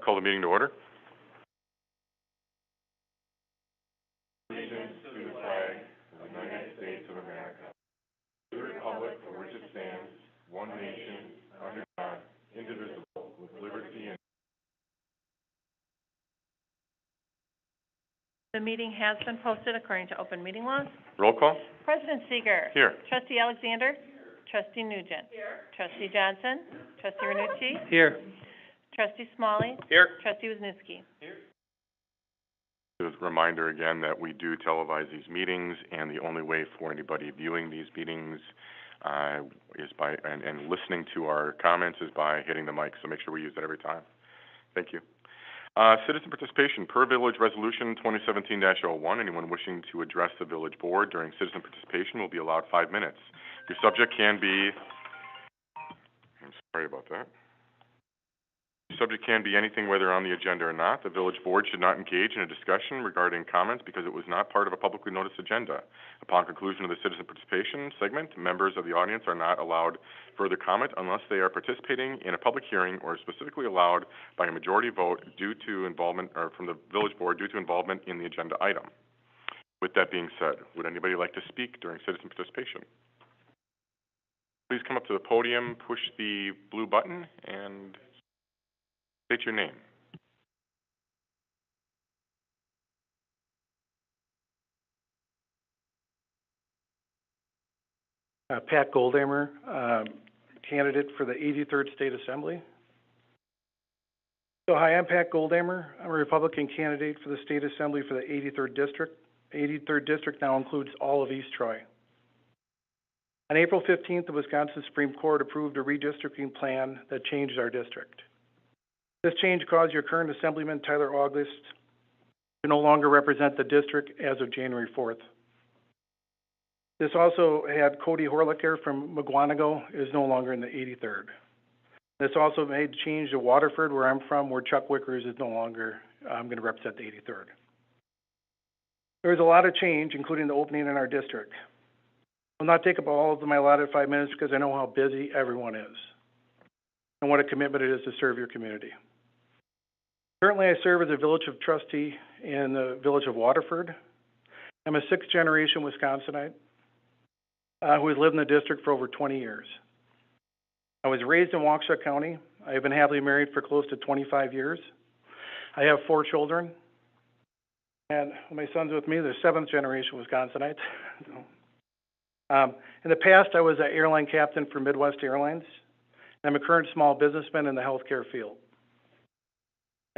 call the meeting to order. Allegiance to the flag of the United States of America, to the republic for which it stands, one nation, under God, indivisible, with liberty and... The meeting has been posted according to open meeting laws. Roll call. President Seeger. Here. Trustee Alexander. Trustee Nugent. Here. Trustee Johnson. Trustee Renucci. Here. Trustee Smalley. Here. Trustee Wisniewski. Just a reminder again that we do televise these meetings, and the only way for anybody viewing these meetings is by, and listening to our comments is by hitting the mic, so make sure we use that every time. Thank you. Citizen participation. Per Village Resolution 2017-01, anyone wishing to address the Village Board during citizen participation will be allowed 5 minutes. Your subject can be, I'm sorry about that. Your subject can be anything, whether on the agenda or not. The Village Board should not engage in a discussion regarding comments because it was not part of a publicly noticed agenda. Upon conclusion of the citizen participation segment, members of the audience are not allowed further comment unless they are participating in a public hearing or specifically allowed by a majority vote due to involvement, or from the Village Board due to involvement in the agenda item. With that being said, would anybody like to speak during citizen participation? Please come up to the podium, push the blue button, and state your name. Pat Goldhammer, candidate for the 83rd State Assembly. So hi, I'm Pat Goldhammer. I'm a Republican candidate for the State Assembly for the 83rd District. 83rd District now includes all of East Troy. On April 15th, the Wisconsin Supreme Court approved a redistricting plan that changed our district. This change caused your current Assemblyman, Tyler August, to no longer represent the district as of January 4th. This also had Cody Horlicker from McGuanago is no longer in the 83rd. This also made a change to Waterford, where I'm from, where Chuck Wickers is no longer going to represent the 83rd. There was a lot of change, including the opening in our district. I'll not take up all of my allotted 5 minutes because I know how busy everyone is and what a commitment it is to serve your community. Currently, I serve as a village of trustee in the village of Waterford. I'm a sixth-generation Wisconsinite who has lived in the district for over 20 years. I was raised in Waukesha County. I have been happily married for close to 25 years. I have 4 children, and my son's with me. They're seventh-generation Wisconsinites. In the past, I was an airline captain for Midwest Airlines. I'm a current small businessman in the healthcare field.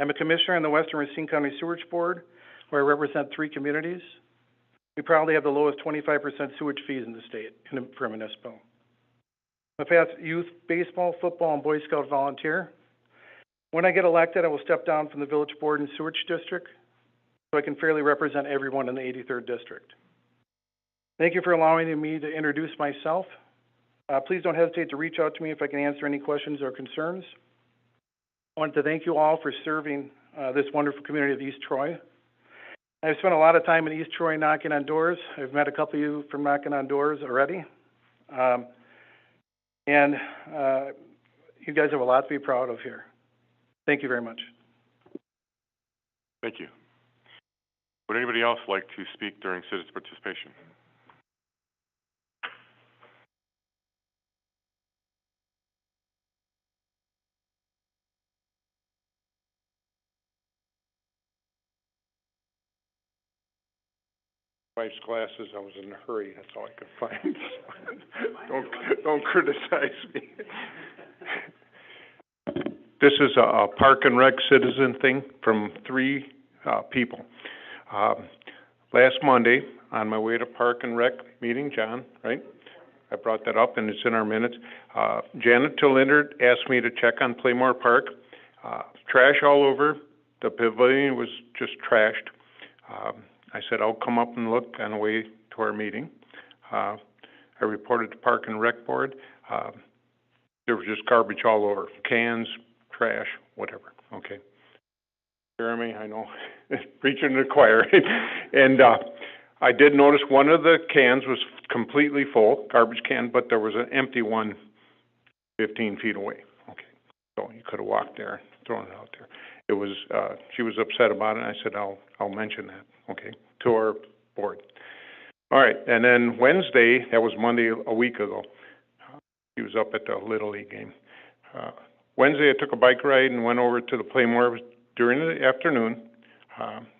I'm a commissioner in the Western Racine County Sewerage Board, where I represent 3 communities. We probably have the lowest 25% sewage fees in the state for a municipal. I'm a past youth baseball, football, and Boy Scout volunteer. When I get elected, I will step down from the Village Board and Sewage District so I can fairly represent everyone in the 83rd District. Thank you for allowing me to introduce myself. Please don't hesitate to reach out to me if I can answer any questions or concerns. I want to thank you all for serving this wonderful community of East Troy. I've spent a lot of time in East Troy knocking on doors. I've met a couple of you from knocking on doors already. And you guys have a lot to be proud of here. Thank you very much. Thank you. Would anybody else like to speak during citizen participation? Wife's glasses, I was in a hurry, that's all I could find. don't criticize me. This is a Park and Rec citizen thing from 3 people. Last Monday, on my way to Park and Rec meeting, John, right? I brought that up and it's in our minutes. Janet Tillender asked me to check on Playmore Park. Trash all over. The pavilion was just trashed. I said, I'll come up and look on the way to our meeting. I reported to Park and Rec Board. There was just garbage all over, cans, trash, whatever. Okay. Jeremy, I know, preaching to the choir. And I did notice one of the cans was completely full, garbage can, but there was an empty one 15 feet away. Okay. So you could have walked there, throwing it out there. It was, she was upset about it, and I said, I'll mention that, okay, to our board. All right, and then Wednesday, that was Monday a week ago, he was up at the Little League game. Wednesday, I took a bike ride and went over to the Playmore during the afternoon.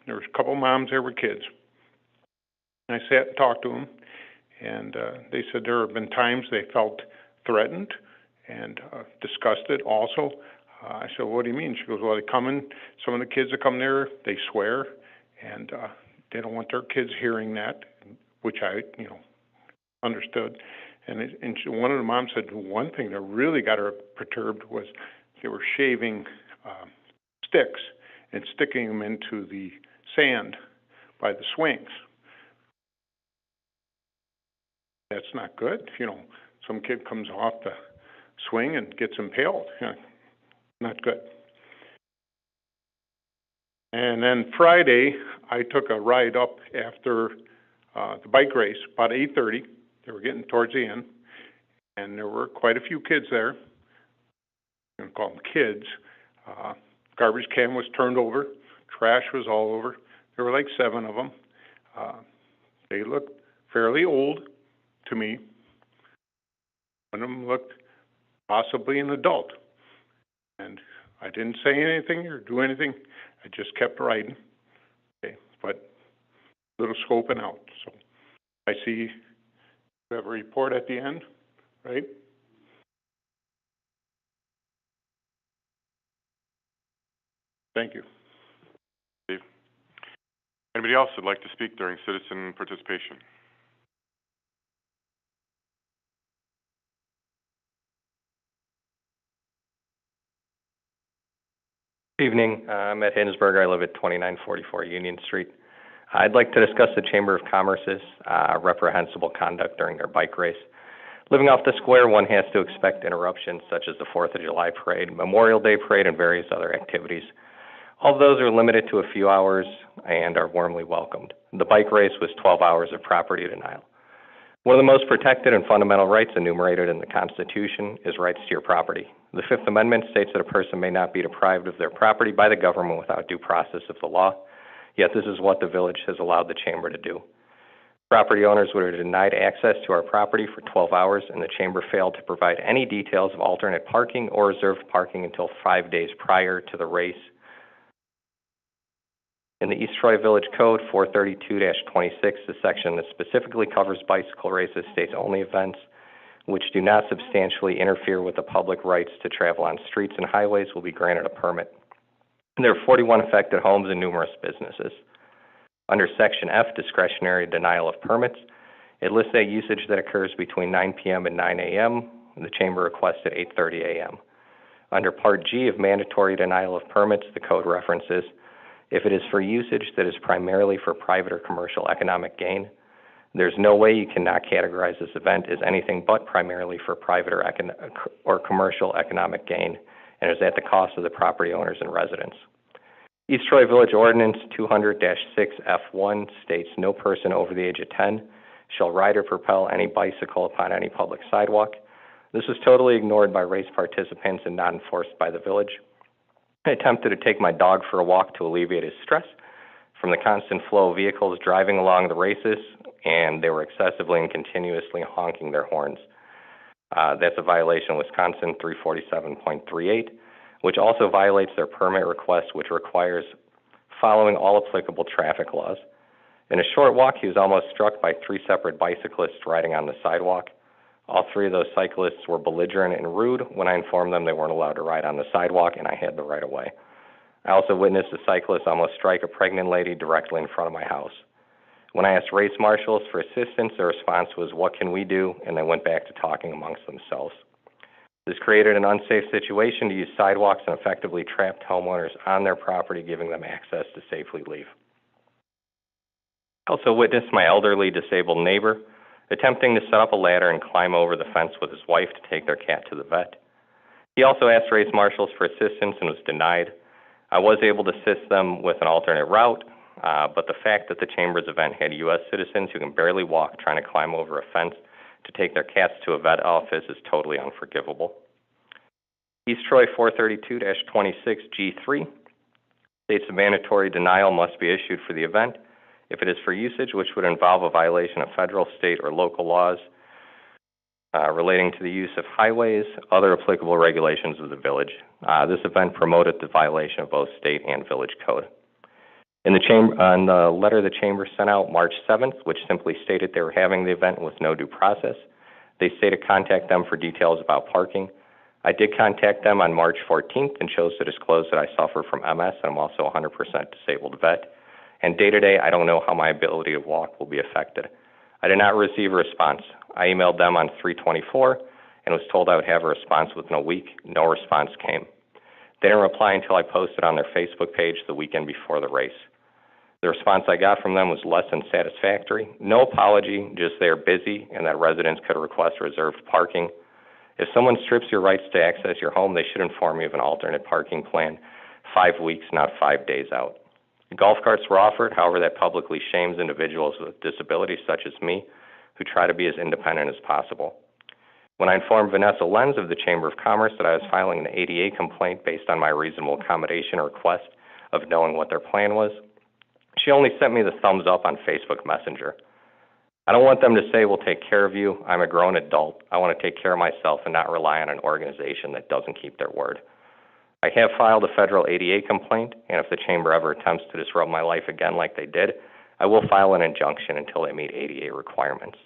There was a couple moms there with kids. And I sat and talked to them, and they said there have been times they felt threatened and disgusted also. I said, what do you mean? She goes, well, they come in, some of the kids that come there, they swear, and they don't want their kids hearing that, which I, understood. And one of the moms said one thing that really got her perturbed was they were shaving sticks and sticking them into the sand by the swings. That's not good. Some kid comes off the swing and gets impaled. Not good. And then Friday, I took a ride up after the bike race, about 8:30. They were getting towards the end, and there were quite a few kids there. I'm going to call them kids. Garbage can was turned over. Trash was all over. There were like 7 of them. They looked fairly old to me. One of them looked possibly an adult. And I didn't say anything or do anything. I just kept riding. Okay, but a little scoping out. So I see we have a report at the end, right? Thank you. Steve. Anybody else would like to speak during citizen participation? Evening. I'm Ed Hinsberger. I live at 2944 Union Street. I'd like to discuss the Chamber of Commerce's reprehensible conduct during their bike race. Living off the square, one has to expect interruptions such as the 4th of July parade, Memorial Day parade, and various other activities. All of those are limited to a few hours and are warmly welcomed. The bike race was 12 hours of property denial. One of the most protected and fundamental rights enumerated in the Constitution is rights to your property. The Fifth Amendment states that a person may not be deprived of their property by the government without due process of the law, yet this is what the village has allowed the Chamber to do. Property owners were denied access to our property for 12 hours, and the Chamber failed to provide any details of alternate parking or reserved parking until 5 days prior to the race. In the East Troy Village Code 432-26, the section that specifically covers bicycle races states only events which do not substantially interfere with the public rights to travel on streets and highways will be granted a permit. There are 41 affected homes and numerous businesses. Under Section F, discretionary denial of permits, it lists that usage that occurs between 9 p.m. and 9 a.m. The Chamber requested 8:30 a.m. Under Part G of mandatory denial of permits, the code references if it is for usage that is primarily for private or commercial economic gain, there's no way you cannot categorize this event as anything but primarily for private or commercial economic gain, and is at the cost of the property owners and residents. East Troy Village Ordinance 200-6F1 states no person over the age of 10 shall ride or propel any bicycle upon any public sidewalk. This was totally ignored by race participants and not enforced by the village. I attempted to take my dog for a walk to alleviate his stress from the constant flow of vehicles driving along the races, and they were excessively and continuously honking their horns. That's a violation of Wisconsin 347.38, which also violates their permit request, which requires following all applicable traffic laws. In a short walk, he was almost struck by 3 separate bicyclists riding on the sidewalk. All 3 of those cyclists were belligerent and rude when I informed them they weren't allowed to ride on the sidewalk, and I had the right of way. I also witnessed a cyclist almost strike a pregnant lady directly in front of my house. When I asked race marshals for assistance, their response was, "What can we do?" and they went back to talking amongst themselves. This created an unsafe situation to use sidewalks and effectively trapped homeowners on their property, giving them access to safely leave. I also witnessed my elderly disabled neighbor attempting to set up a ladder and climb over the fence with his wife to take their cat to the vet. He also asked race marshals for assistance and was denied. I was able to assist them with an alternate route, but the fact that the Chamber's event had U.S. citizens who can barely walk trying to climb over a fence to take their cats to a vet office is totally unforgivable. East Troy 432-26 G3 states a mandatory denial must be issued for the event if it is for usage which would involve a violation of federal, state, or local laws relating to the use of highways, other applicable regulations of the village. This event promoted the violation of both state and village code. In the letter the Chamber sent out March 7th, which simply stated they were having the event with no due process, they stated contact them for details about parking. I did contact them on March 14th and chose to disclose that I suffer from MS and I'm also a 100% disabled vet. And day to day, I don't know how my ability to walk will be affected. I did not receive a response. I emailed them on 3/24 and was told I would have a response within a week. No response came. They didn't reply until I posted on their Facebook page the weekend before the race. The response I got from them was less than satisfactory. No apology, just they're busy and that residents could request reserved parking. If someone strips your rights to access your home, they should inform you of an alternate parking plan 5 weeks, not 5 days out. Golf carts were offered, however, that publicly shames individuals with disabilities such as me who try to be as independent as possible. When I informed Vanessa Lenz of the Chamber of Commerce that I was filing an ADA complaint based on my reasonable accommodation request of knowing what their plan was, she only sent me the thumbs up on Facebook Messenger. I don't want them to say, we'll take care of you. I'm a grown adult. I want to take care of myself and not rely on an organization that doesn't keep their word. I have filed a federal ADA complaint, and if the Chamber ever attempts to disrupt my life again like they did, I will file an injunction until they meet ADA requirements.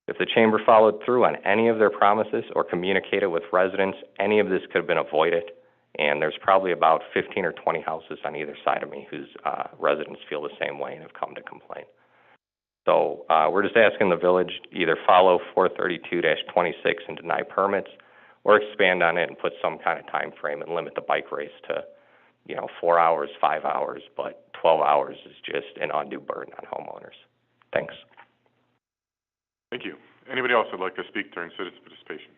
If the Chamber followed through on any of their promises or communicated with residents, any of this could have been avoided, and there's probably about 15 or 20 houses on either side of me whose residents feel the same way and have come to complain. So we're just asking the village either follow 432-26 and deny permits, or expand on it and put some kind of time frame and limit the bike race to, 4 hours, 5 hours, but 12 hours is just an undue burden on homeowners. Thanks. Thank you. Anybody else would like to speak during citizen participation?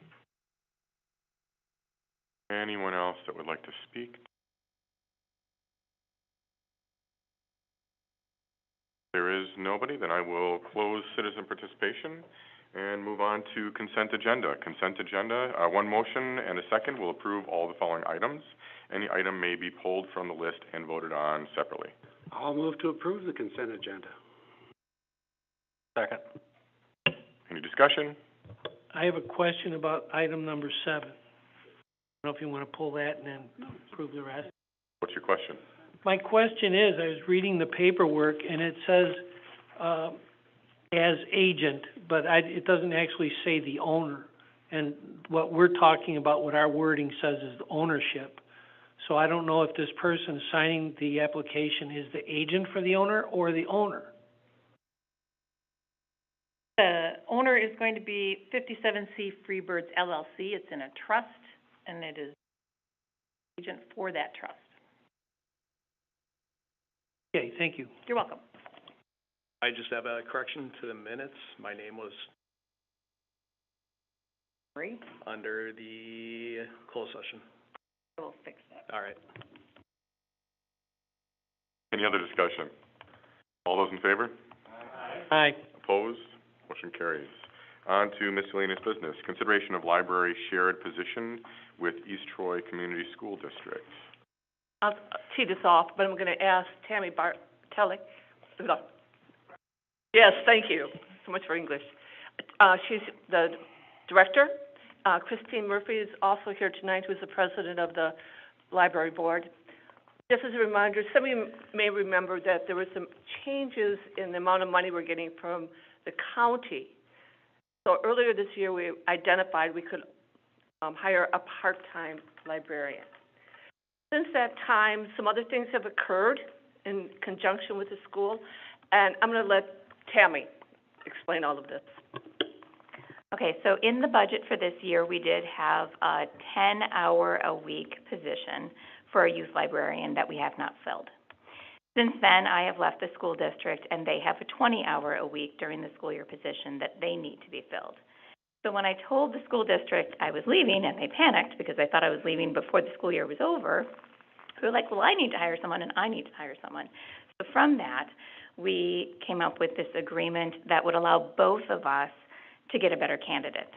Anyone else that would like to speak? If there is nobody, then I will close citizen participation and move on to consent agenda. Consent agenda, one motion and a second will approve all the following items. Any item may be pulled from the list and voted on separately. I'll move to approve the consent agenda. Second. Any discussion? I have a question about item number 7. I don't know if you want to pull that and then approve the rest. What's your question? My question is, I was reading the paperwork and it says, as agent, but it doesn't actually say the owner. And what we're talking about, what our wording says is the ownership. So I don't know if this person signing the application is the agent for the owner or the owner. The owner is going to be 57C Freebirds LLC. It's in a trust, and it is agent for that trust. Okay, thank you. You're welcome. I just have a correction to the minutes. My name was Sorry, under the closed session. we'll fix that. All right. Any other discussion? All those in favor? Aye. Opposed? Motion carries. On to miscellaneous business. Consideration of library shared position with East Troy Community School District. I'll tee this off, but I'm going to ask Tammy Bartelli. Yes, thank you so much for English. She's the director. Christine Murphy is also here tonight, who's the president of the library board. Just as a reminder, some of you may remember that there were some changes in the amount of money we're getting from the county. So earlier this year, we identified we could hire a part-time librarian. Since that time, some other things have occurred in conjunction with the school, and I'm going to let Tammy explain all of this. Okay, so in the budget for this year, we did have a 10-hour-a-week position for a youth librarian that we have not filled. Since then, I have left the school district, and they have a 20-hour-a-week during the school year position that they need to be filled. So when I told the school district I was leaving, and they panicked because I thought I was leaving before the school year was over, they were like, well, I need to hire someone, and I need to hire someone. So from that, we came up with this agreement that would allow both of us to get a better candidate.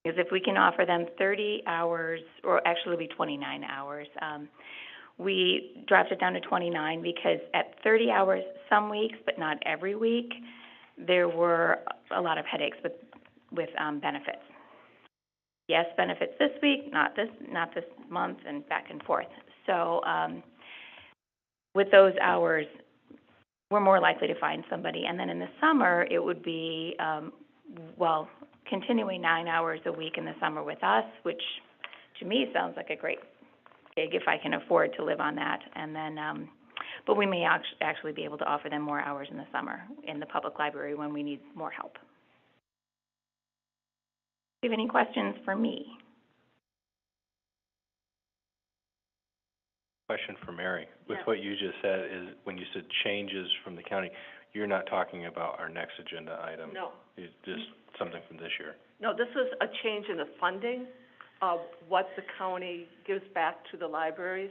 Because if we can offer them 30 hours, or actually it'll be 29 hours, we dropped it down to 29 because at 30 hours some weeks, but not every week, there were a lot of headaches with benefits. Yes, benefits this week, not this month, and back and forth. So, with those hours, we're more likely to find somebody. And then in the summer, it would be, continuing 9 hours a week in the summer with us, which to me sounds like a great gig if I can afford to live on that. And then, but we may actually be able to offer them more hours in the summer in the public library when we need more help. Do you have any questions for me? Question for Mary. With what you just said, is when you said changes from the county, you're not talking about our next agenda item? No. It's just something from this year? No, this is a change in the funding of what the county gives back to the libraries.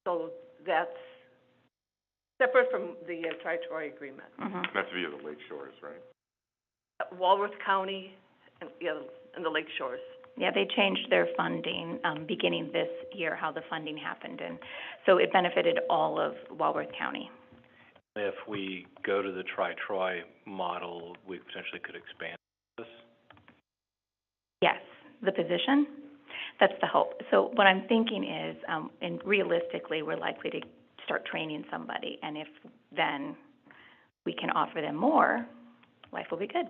So that's separate from the Tri-Troy agreement. Mm-hmm. That's via the Lake Shores, right? Walworth County and the Lake Shores. Yeah, they changed their funding, beginning this year, how the funding happened, and so it benefited all of Walworth County. If we go to the Tri-Troy model, we potentially could expand this? Yes, the position, that's the hope. So what I'm thinking is, and realistically, we're likely to start training somebody, and if then we can offer them more, life will be good.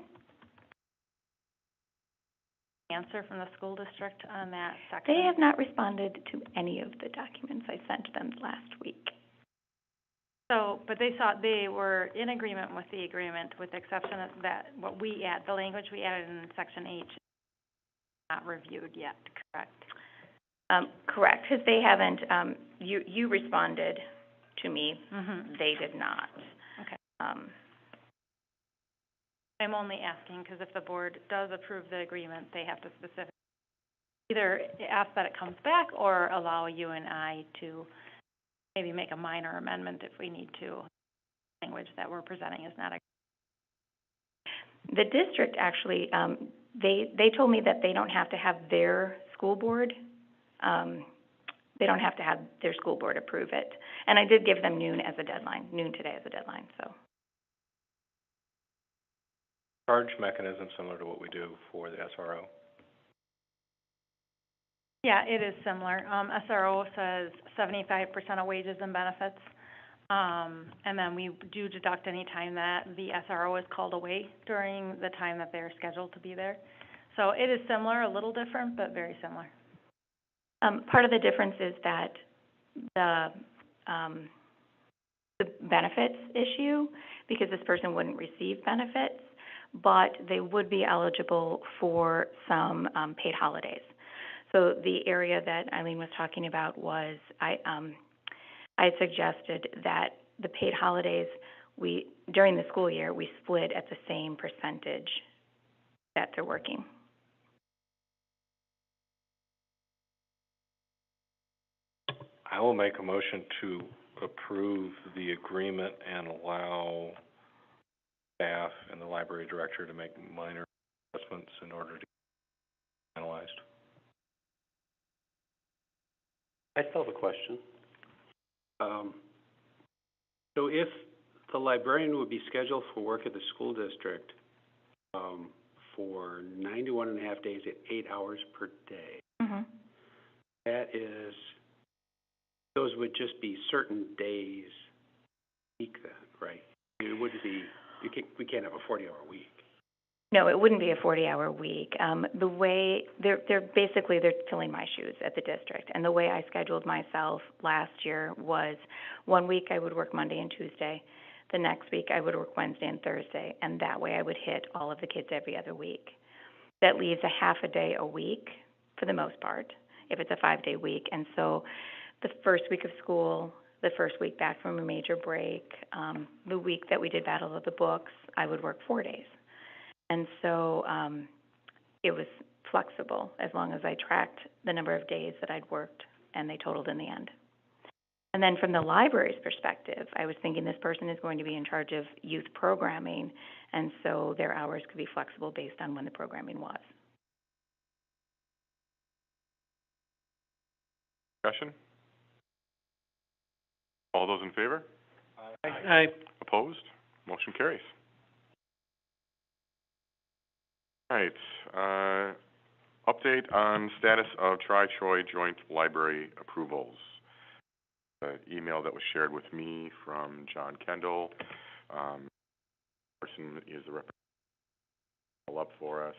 Answer from the school district on that section? They have not responded to any of the documents I sent them last week. So, but they were in agreement with the agreement, with the exception of that, the language we added in section H, not reviewed yet, correct? Correct, because they haven't, you responded to me. Mm-hmm. They did not. Okay. I'm only asking because if the board does approve the agreement, they have to specifically either ask that it comes back or allow you and I to maybe make a minor amendment if we need to. Language that we're presenting is not a... The district actually, they told me that they don't have to have their school board, they don't have to have their school board approve it. And I did give them noon today as a deadline, so. Charge mechanism similar to what we do for the SRO? Yeah, it is similar. SRO says 75% of wages and benefits. And then we do deduct any time that the SRO is called away during the time that they're scheduled to be there. So it is similar, a little different, but very similar. Part of the difference is that the benefits issue, because this person wouldn't receive benefits, but they would be eligible for some paid holidays. So the area that Eileen was talking about was, I suggested that the paid holidays, during the school year, we split at the same percentage that they're working. I will make a motion to approve the agreement and allow staff and the library director to make minor adjustments in order to get finalized. I still have a question. So if the librarian would be scheduled for work at the school district, for 91.5 days at 8 hours per day, Mm-hmm. that is, those would just be certain days a week then, right? It wouldn't be, we can't have a 40-hour week. No, it wouldn't be a 40-hour week. The way they're filling my shoes at the district, and the way I scheduled myself last year was 1 week I would work Monday and Tuesday, the next week I would work Wednesday and Thursday, and that way I would hit all of the kids every other week. That leaves a half a day a week for the most part, if it's a 5-day week, and so the first week of school, the first week back from a major break, the week that we did Battle of the Books, I would work 4 days. And so it was flexible as long as I tracked the number of days that I'd worked, and they totaled in the end. And then from the library's perspective, I was thinking this person is going to be in charge of youth programming, and so their hours could be flexible based on when the programming was. Discussion? All those in favor? Aye. Opposed? Motion carries. All right, update on status of Tri-Troy joint library approvals. The email that was shared with me from John Kendall, person is the representative up for us,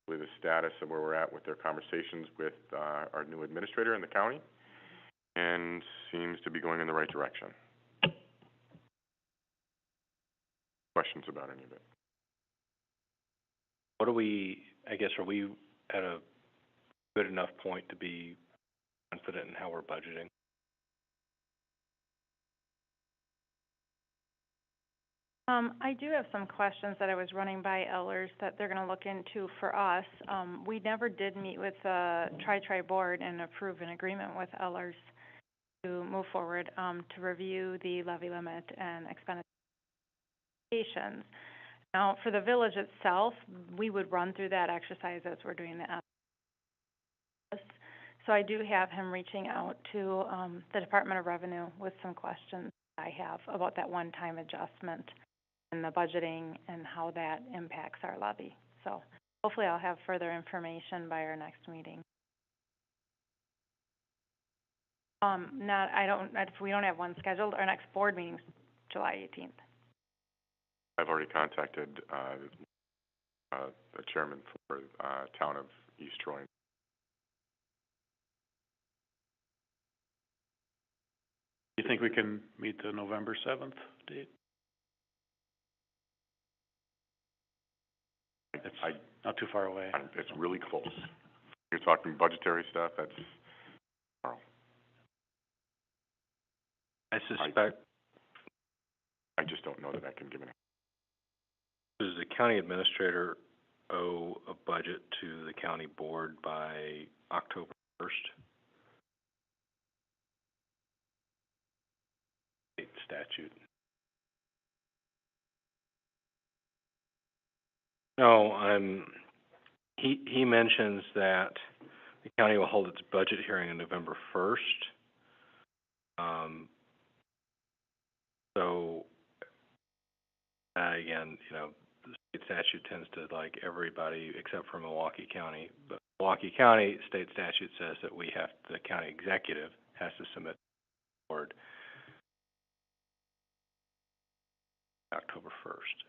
with the status of where we're at with their conversations with, our new administrator in the county, and seems to be going in the right direction. Questions about any of it? What are we, I guess, are we at a good enough point to be confident in how we're budgeting? I do have some questions that I was running by Ellers that they're gonna look into for us. We never did meet with the Tri-Tri board and approve an agreement with Ellers to move forward, to review the levy limit and expenditures. Now, for the village itself, we would run through that exercise as we're doing the FS. So I do have him reaching out to, the Department of Revenue with some questions I have about that one-time adjustment and the budgeting and how that impacts our levy. So hopefully I'll have further information by our next meeting. If we don't have one scheduled, our next board meeting's July 18th. I've already contacted, the chairman for, town of East Troy. You think we can meet the November 7th date? It's not too far away. It's really close. You're talking budgetary stuff, that's tomorrow. I suspect, I just don't know that I can give an. does the county administrator owe a budget to the county board by October 1st? State statute. No, he mentions that the county will hold its budget hearing on November 1st. So, again, you know, the state statute tends to like everybody except for Milwaukee County. But Milwaukee County, state statute says that the county executive has to submit to the board October 1st.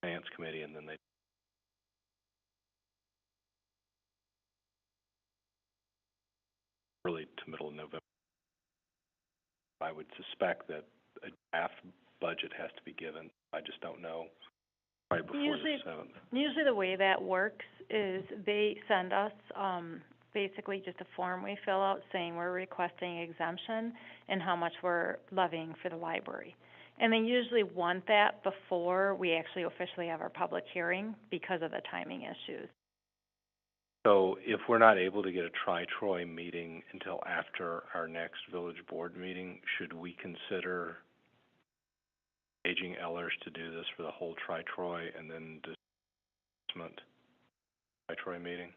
Finance committee, and then they early to middle of November. I would suspect that a draft budget has to be given. I just don't know right before the 7th. Usually the way that works is they send us, basically just a form we fill out saying we're requesting exemption and how much we're levying for the library. And they usually want that before we actually officially have our public hearing because of the timing issues. So if we're not able to get a Tri-Troy meeting until after our next village board meeting, should we consider engaging Ellers to do this for the whole Tri-Troy and then disbursement Tri-Troy meeting?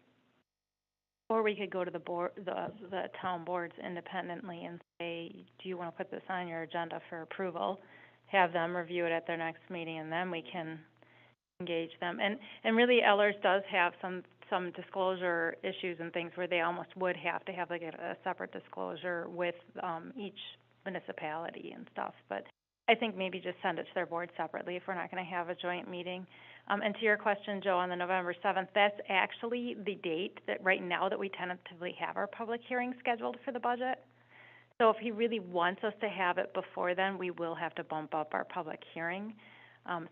Or we could go to the board, the town boards independently and say, do you want to put this on your agenda for approval? Have them review it at their next meeting, and then we can engage them. And really, Ellers does have some disclosure issues and things where they almost would have to have like a separate disclosure with each municipality and stuff. But I think maybe just send it to their board separately if we're not going to have a joint meeting. And to your question, Joe, on the November 7th, that's actually the date that right now that we tentatively have our public hearing scheduled for the budget. So if he really wants us to have it before then, we will have to bump up our public hearing.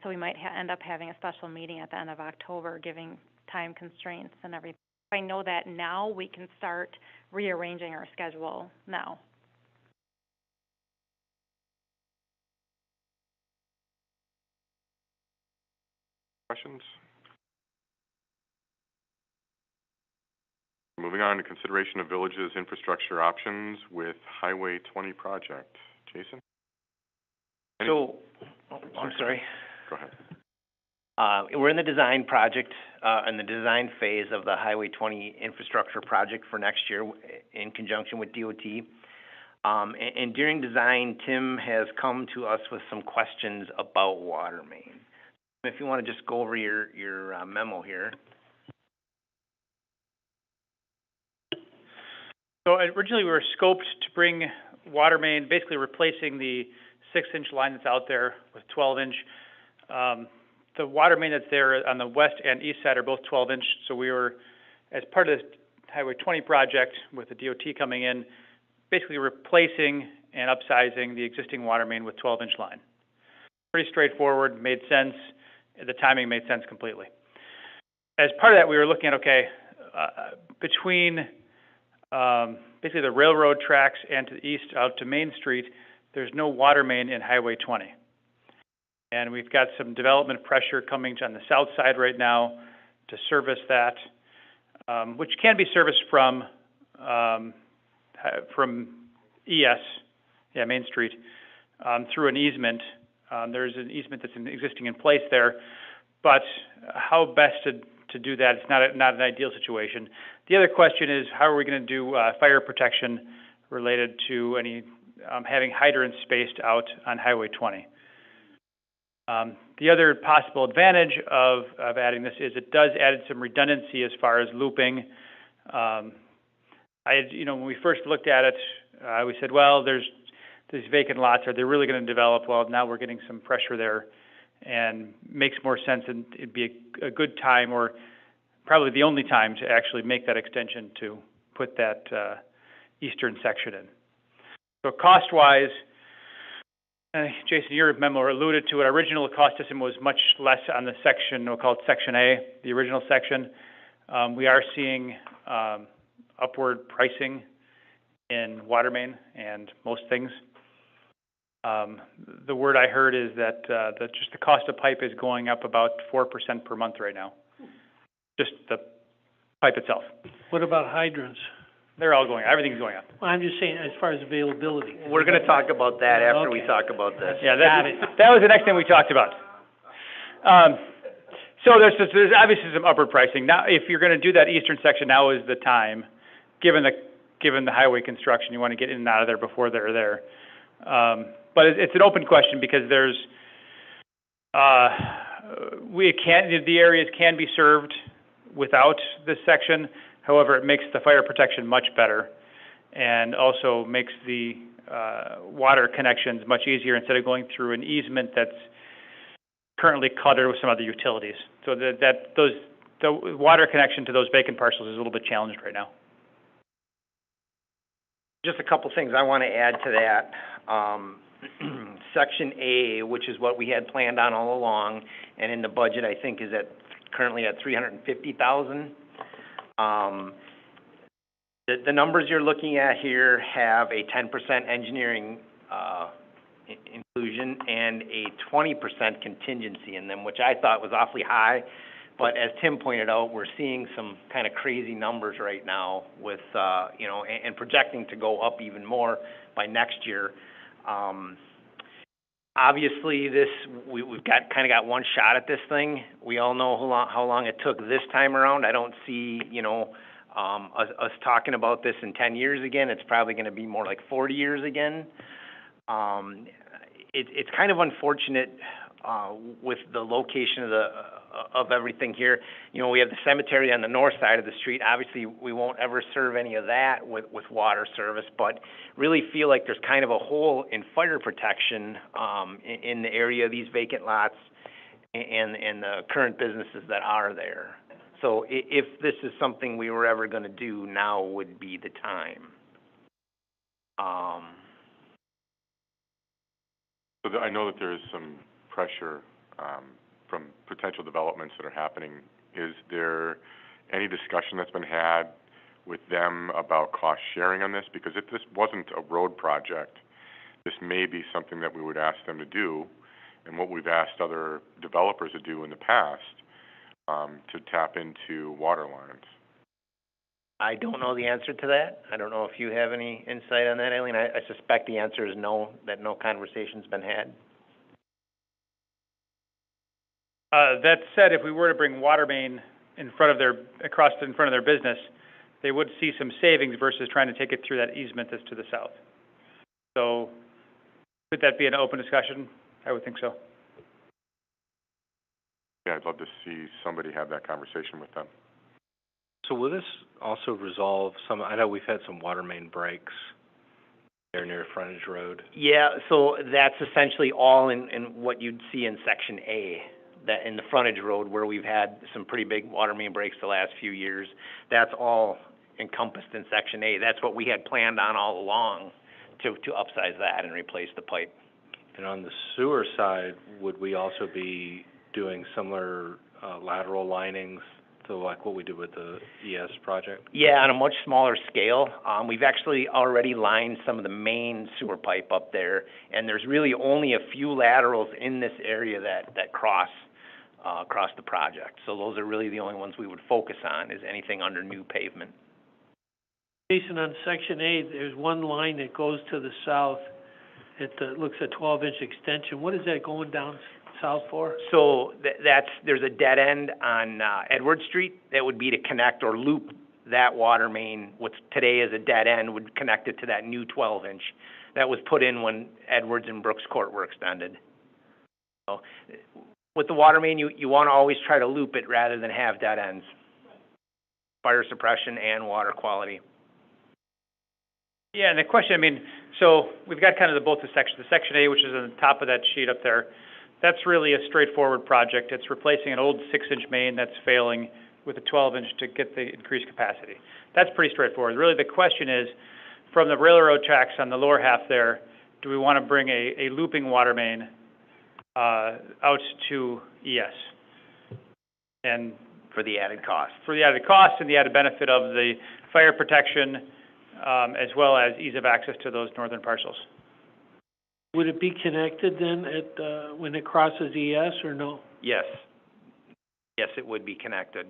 So we might end up having a special meeting at the end of October, giving time constraints and everything. If I know that now, we can start rearranging our schedule now. Questions? Moving on to consideration of village's infrastructure options with Highway 20 project. Jason? So, I'm sorry. Go ahead. We're in the design project, in the design phase of the Highway 20 infrastructure project for next year in conjunction with DOT. And during design, Tim has come to us with some questions about water main. If you want to just go over your memo here. So originally, we were scoped to bring water main, basically replacing the 6-inch line that's out there with 12-inch. The water main that's there on the west and east side are both 12-inch, so we were, as part of this Highway 20 project with the DOT coming in, basically replacing and upsizing the existing water main with 12-inch line. Pretty straightforward, made sense. The timing made sense completely. As part of that, we were looking at, between basically the railroad tracks and to the east out to Main Street, there's no water main in Highway 20. And we've got some development pressure coming on the south side right now to service that, which can be serviced from Main Street, through an easement. There's an easement that's existing in place there, but how best to do that? It's not an ideal situation. The other question is, how are we going to do fire protection related to any having hydrants spaced out on Highway 20? The other possible advantage of adding this is it does add some redundancy as far as looping. When we first looked at it, we said, well, there's these vacant lots. Are they really going to develop? Well, now we're getting some pressure there, and makes more sense, and it'd be a good time, or probably the only time, to actually make that extension to put that eastern section in. So cost-wise, Jason, your memo alluded to it. Our original cost estimate was much less on the section, we'll call it Section A, the original section. We are seeing upward pricing in water main and most things. The word I heard is that just the cost of pipe is going up about 4% per month right now. Just the pipe itself. What about hydrants? They're all going, everything's going up. Well, I'm just saying, as far as availability. We're going to talk about that after we talk about this. Yeah, that was the next thing we talked about. So there's obviously some upward pricing. Now, if you're going to do that eastern section, now is the time, given the highway construction, you want to get in and out of there before they're there. But it's an open question because there's, the areas can be served without this section. However, it makes the fire protection much better, and also makes the water connections much easier instead of going through an easement that's currently cluttered with some other utilities. So the water connection to those vacant parcels is a little bit challenged right now. Just a couple things I want to add to that. Section A, which is what we had planned on all along, and in the budget, I think is currently at $350,000. The numbers you're looking at here have a 10% engineering inclusion and a 20% contingency in them, which I thought was awfully high. But as Tim pointed out, we're seeing some kind of crazy numbers right now with, and projecting to go up even more by next year. Obviously, we've got one shot at this thing. We all know how long it took this time around. I don't see, us talking about this in 10 years again. It's probably going to be more like 40 years again. It's kind of unfortunate with the location of everything here. We have the cemetery on the north side of the street. Obviously, we won't ever serve any of that with water service, but really feel like there's kind of a hole in fire protection in the area of these vacant lots and the current businesses that are there. So if this is something we were ever going to do, now would be the time. So I know that there is some pressure from potential developments that are happening. Is there any discussion that's been had with them about cost sharing on this? Because if this wasn't a road project, this may be something that we would ask them to do, and what we've asked other developers to do in the past, to tap into water lines. I don't know the answer to that. I don't know if you have any insight on that, Eileen. I suspect the answer is no, that no conversation's been had. That said, if we were to bring water main in front of their business, they would see some savings versus trying to take it through that easement that's to the south. So, could that be an open discussion? I would think so. Yeah, I'd love to see somebody have that conversation with them. So will this also resolve some, I know we've had some water main breaks there near Frontage Road. Yeah, so that's essentially all in what you'd see in Section A, that in the frontage road where we've had some pretty big water main breaks the last few years. That's all encompassed in Section A. That's what we had planned on all along, to upsize that and replace the pipe. And on the sewer side, would we also be doing similar lateral linings to like what we did with the ES project? Yeah, on a much smaller scale. We've actually already lined some of the main sewer pipe up there, and there's really only a few laterals in this area that cross across the project. So those are really the only ones we would focus on, is anything under new pavement. Jason, on Section A, there's one line that goes to the south. It looks at 12-inch extension. What is that going down south for? So there's a dead end on Edward Street that would be to connect or loop that water main. What's today is a dead end would connect it to that new 12-inch that was put in when Edwards and Brooks Court were extended. So with the water main, you want to always try to loop it rather than have dead ends. Fire suppression and water quality. Yeah, and the question, I mean, so we've got kind of both the sections. The Section A, which is on the top of that sheet up there, that's really a straightforward project. It's replacing an old 6-inch main that's failing with a 12-inch to get the increased capacity. That's pretty straightforward. Really, the question is, from the railroad tracks on the lower half there, do we want to bring a looping water main out to ES? And for the added cost. For the added cost and the added benefit of the fire protection, as well as ease of access to those northern parcels. Would it be connected then at when it crosses ES or no? Yes. Yes, it would be connected.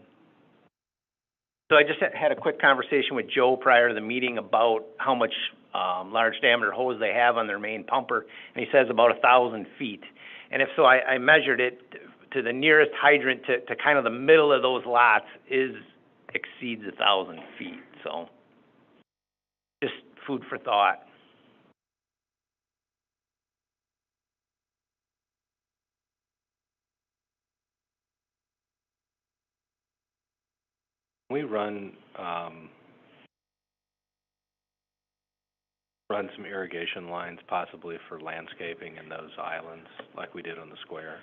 So I just had a quick conversation with Joe prior to the meeting about how much large diameter hose they have on their main pumper, and he says about 1,000 feet. And if so, I measured it to the nearest hydrant to kind of the middle of those lots exceeds 1,000 feet. So just food for thought. We run some irrigation lines possibly for landscaping in those islands like we did on the square.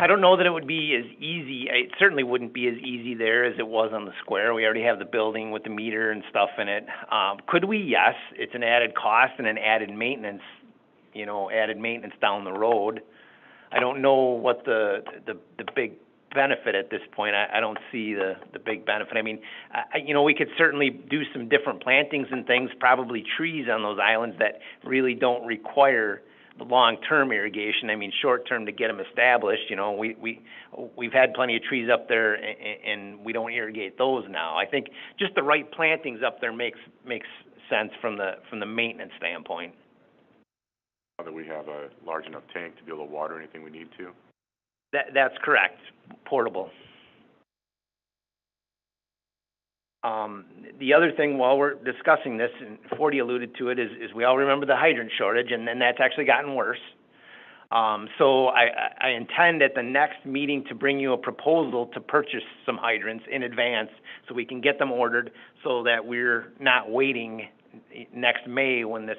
I don't know that it would be as easy. It certainly wouldn't be as easy there as it was on the square. We already have the building with the meter and stuff in it. Could we? Yes. It's an added cost and an added maintenance, added maintenance down the road. I don't know what the big benefit at this point. I don't see the big benefit. I mean, we could certainly do some different plantings and things, probably trees on those islands that really don't require the long-term irrigation. I mean, short-term to get them established. We've had plenty of trees up there, and we don't irrigate those now. I think just the right plantings up there makes sense from the maintenance standpoint. Now that we have a large enough tank to be able to water anything we need to. That's correct. Portable. The other thing, while we're discussing this, and Forty alluded to it, is we all remember the hydrant shortage, and then that's actually gotten worse. So I intend at the next meeting to bring you a proposal to purchase some hydrants in advance so we can get them ordered so that we're not waiting next May when this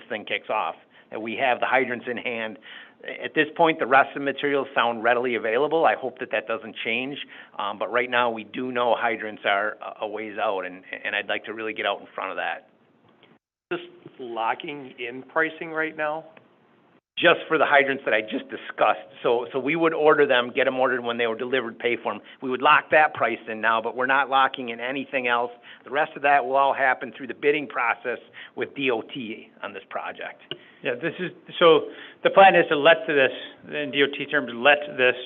thing kicks off, that we have the hydrants in hand. At this point, the rest of the materials sound readily available. I hope that doesn't change. But right now, we do know hydrants are a ways out, and I'd like to really get out in front of that. Just locking in pricing right now? Just for the hydrants that I just discussed. So we would order them, get them ordered when they were delivered, pay for them. We would lock that price in now, but we're not locking in anything else. The rest of that will all happen through the bidding process with DOT on this project. Yeah, so the plan is to let this, in DOT terms, let this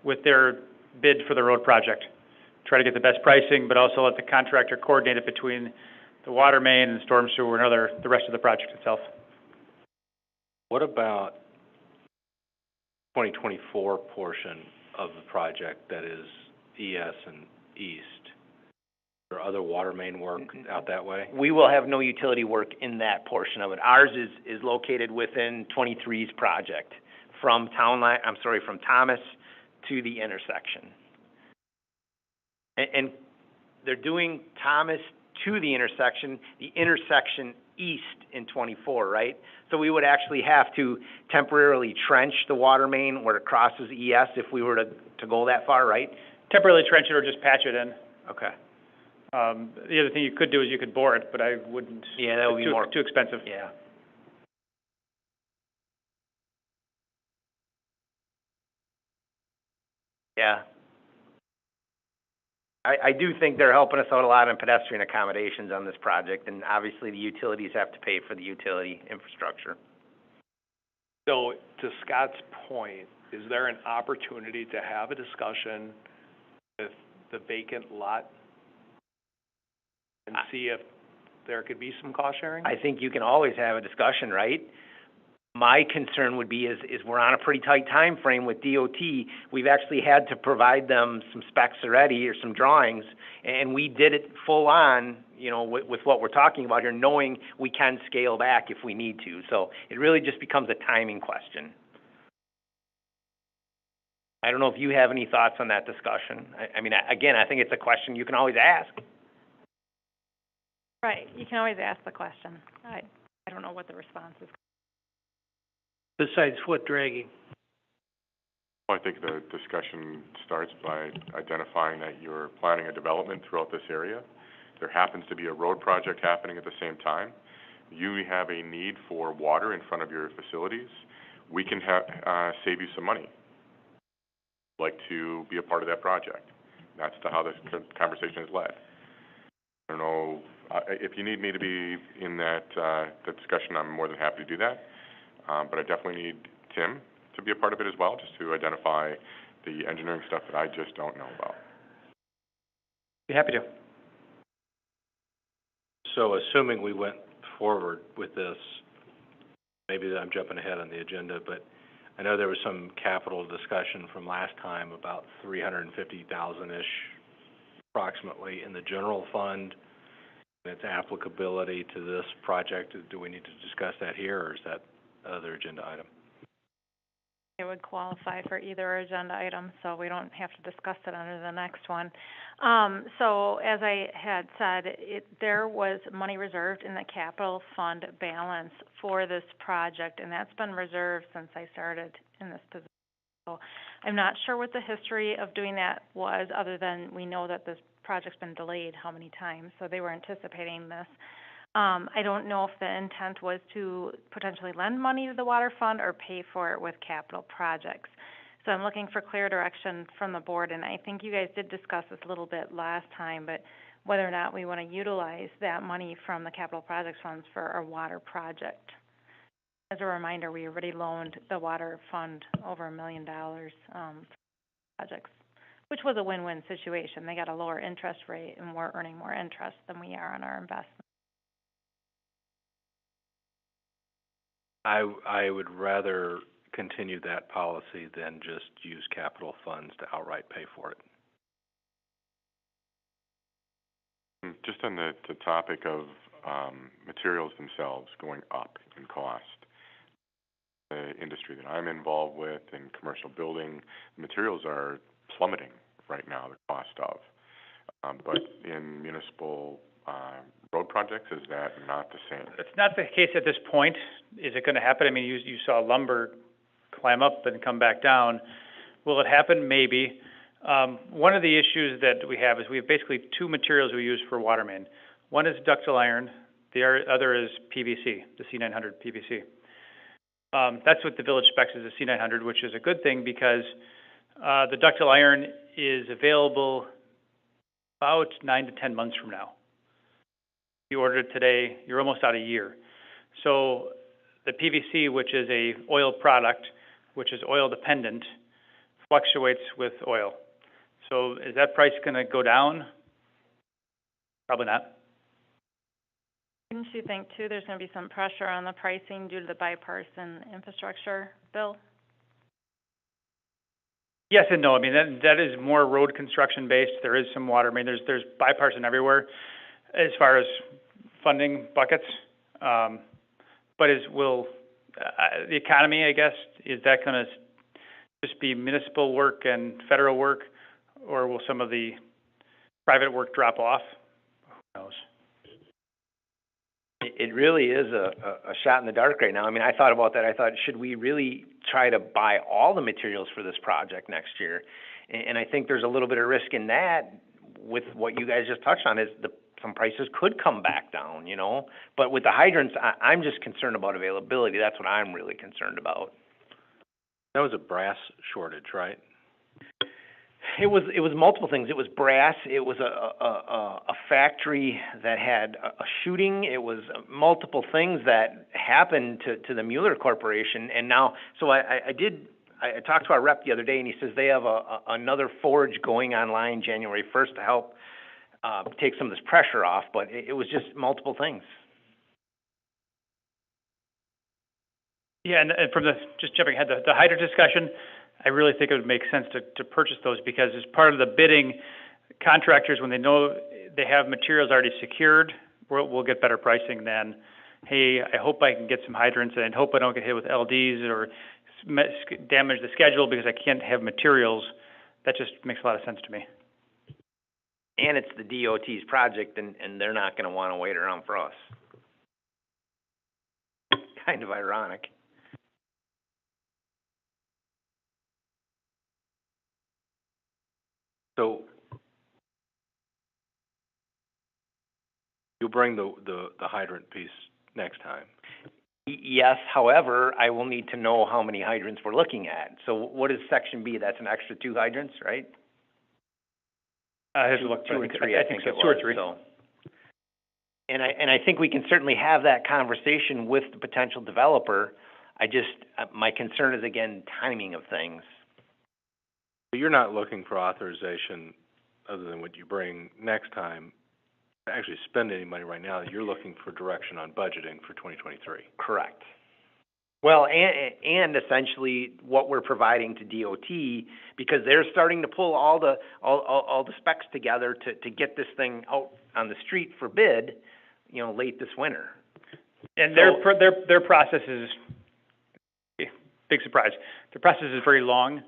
with their bid for the road project. Try to get the best pricing, but also let the contractor coordinate it between the water main and storm sewer and the rest of the project itself. What about 2024 portion of the project that is ES and East, is there other water main work out that way? We will have no utility work in that portion of it. Ours is located within 23's project, from from Thomas to the intersection. And they're doing Thomas to the intersection east in 24, right? So we would actually have to temporarily trench the water main where it crosses ES if we were to go that far, right? Temporarily trench it or just patch it in. Okay. The other thing you could do is you could bore it, but I wouldn't. Yeah, that would be too expensive. Yeah. Yeah. I do think they're helping us out a lot in pedestrian accommodations on this project, and obviously the utilities have to pay for the utility infrastructure. So, to Scott's point, is there an opportunity to have a discussion with the vacant lot and see if there could be some cost sharing? I think you can always have a discussion, right? My concern would be is we're on a pretty tight time frame with DOT. We've actually had to provide them some specs already or some drawings, and we did it full on, with what we're talking about here, knowing we can scale back if we need to. So it really just becomes a timing question. I don't know if you have any thoughts on that discussion. I mean, again, I think it's a question you can always ask. Right, you can always ask the question. I don't know what the response is. Besides foot dragging. Well, I think the discussion starts by identifying that you're planning a development throughout this area. There happens to be a road project happening at the same time. You have a need for water in front of your facilities. We can save you some money. I'd like to be a part of that project. That's how this conversation is led. I don't know, if you need me to be in that discussion, I'm more than happy to do that. But I definitely need Tim to be a part of it as well, just to identify the engineering stuff that I just don't know about. Be happy to. So assuming we went forward with this, maybe I'm jumping ahead on the agenda, but I know there was some capital discussion from last time about $350,000-ish approximately in the general fund and its applicability to this project. Do we need to discuss that here, or is that other agenda item? It would qualify for either agenda item, so we don't have to discuss it under the next one. So as I had said, there was money reserved in the capital fund balance for this project, and that's been reserved since I started in this position. So I'm not sure what the history of doing that was, other than we know that this project's been delayed how many times, so they were anticipating this. I don't know if the intent was to potentially lend money to the water fund or pay for it with capital projects. So I'm looking for clear direction from the board, and I think you guys did discuss this a little bit last time, but whether or not we want to utilize that money from the capital projects funds for our water project. As a reminder, we already loaned the water fund over $1 million for projects, which was a win-win situation. They got a lower interest rate, and we're earning more interest than we are on our investment. I would rather continue that policy than just use capital funds to outright pay for it. Just on the topic of materials themselves going up in cost, the industry that I'm involved with in commercial building, the materials are plummeting right now, the cost of. But in municipal road projects, is that not the same? It's not the case at this point. Is it going to happen? I mean, you saw lumber climb up and come back down. Will it happen? Maybe. One of the issues that we have is we have basically two materials we use for water main. One is ductile iron. The other is PVC, the C900 PVC. That's what the village specs is, the C900, which is a good thing because the ductile iron is available about 9 to 10 months from now. If you order it today, you're almost out a year. So the PVC, which is a oil product, which is oil dependent, fluctuates with oil. So is that price going to go down? Probably not. Wouldn't you think, too, there's going to be some pressure on the pricing due to the bipartisan infrastructure bill? Yes and no. I mean, that is more road construction based. There is some water. I mean, there's bipartisan everywhere as far as funding buckets. But the economy, I guess, is that gonna just be municipal work and federal work, or will some of the private work drop off? Who knows? It really is a shot in the dark right now. I mean, I thought about that. I thought, should we really try to buy all the materials for this project next year? And I think there's a little bit of risk in that with what you guys just touched on, is some prices could come back down, you know? But with the hydrants, I'm just concerned about availability. That's what I'm really concerned about. That was a brass shortage, right? It was multiple things. It was brass. It was a factory that had a shooting. It was multiple things that happened to the Mueller Corporation. And now, so I talked to our rep the other day, and he says they have another forge going online January 1st to help take some of this pressure off. But it was just multiple things. Yeah, and from just jumping ahead, the hydrant discussion, I really think it would make sense to purchase those, because as part of the bidding, contractors, when they know they have materials already secured, we'll get better pricing than, hey, I hope I can get some hydrants and I hope I don't get hit with LDs or damage the schedule because I can't have materials. That just makes a lot of sense to me. And it's the DOT's project, and they're not going to want to wait around for us. Kind of ironic. So you'll bring the hydrant piece next time. Yes, however, I will need to know how many hydrants we're looking at. So what is section B? That's an extra 2 hydrants, right? I have to look. 2 or 3, I think so, it was. 2 or 3. So. And I think we can certainly have that conversation with the potential developer. My concern is, again, timing of things. But you're not looking for authorization other than what you bring next time to actually spend any money right now. You're looking for direction on budgeting for 2023. Correct. Well, and essentially what we're providing to DOT, because they're starting to pull all the specs together to get this thing out on the street for bid, you know, late this winter. And their process is, big surprise, their process is very long.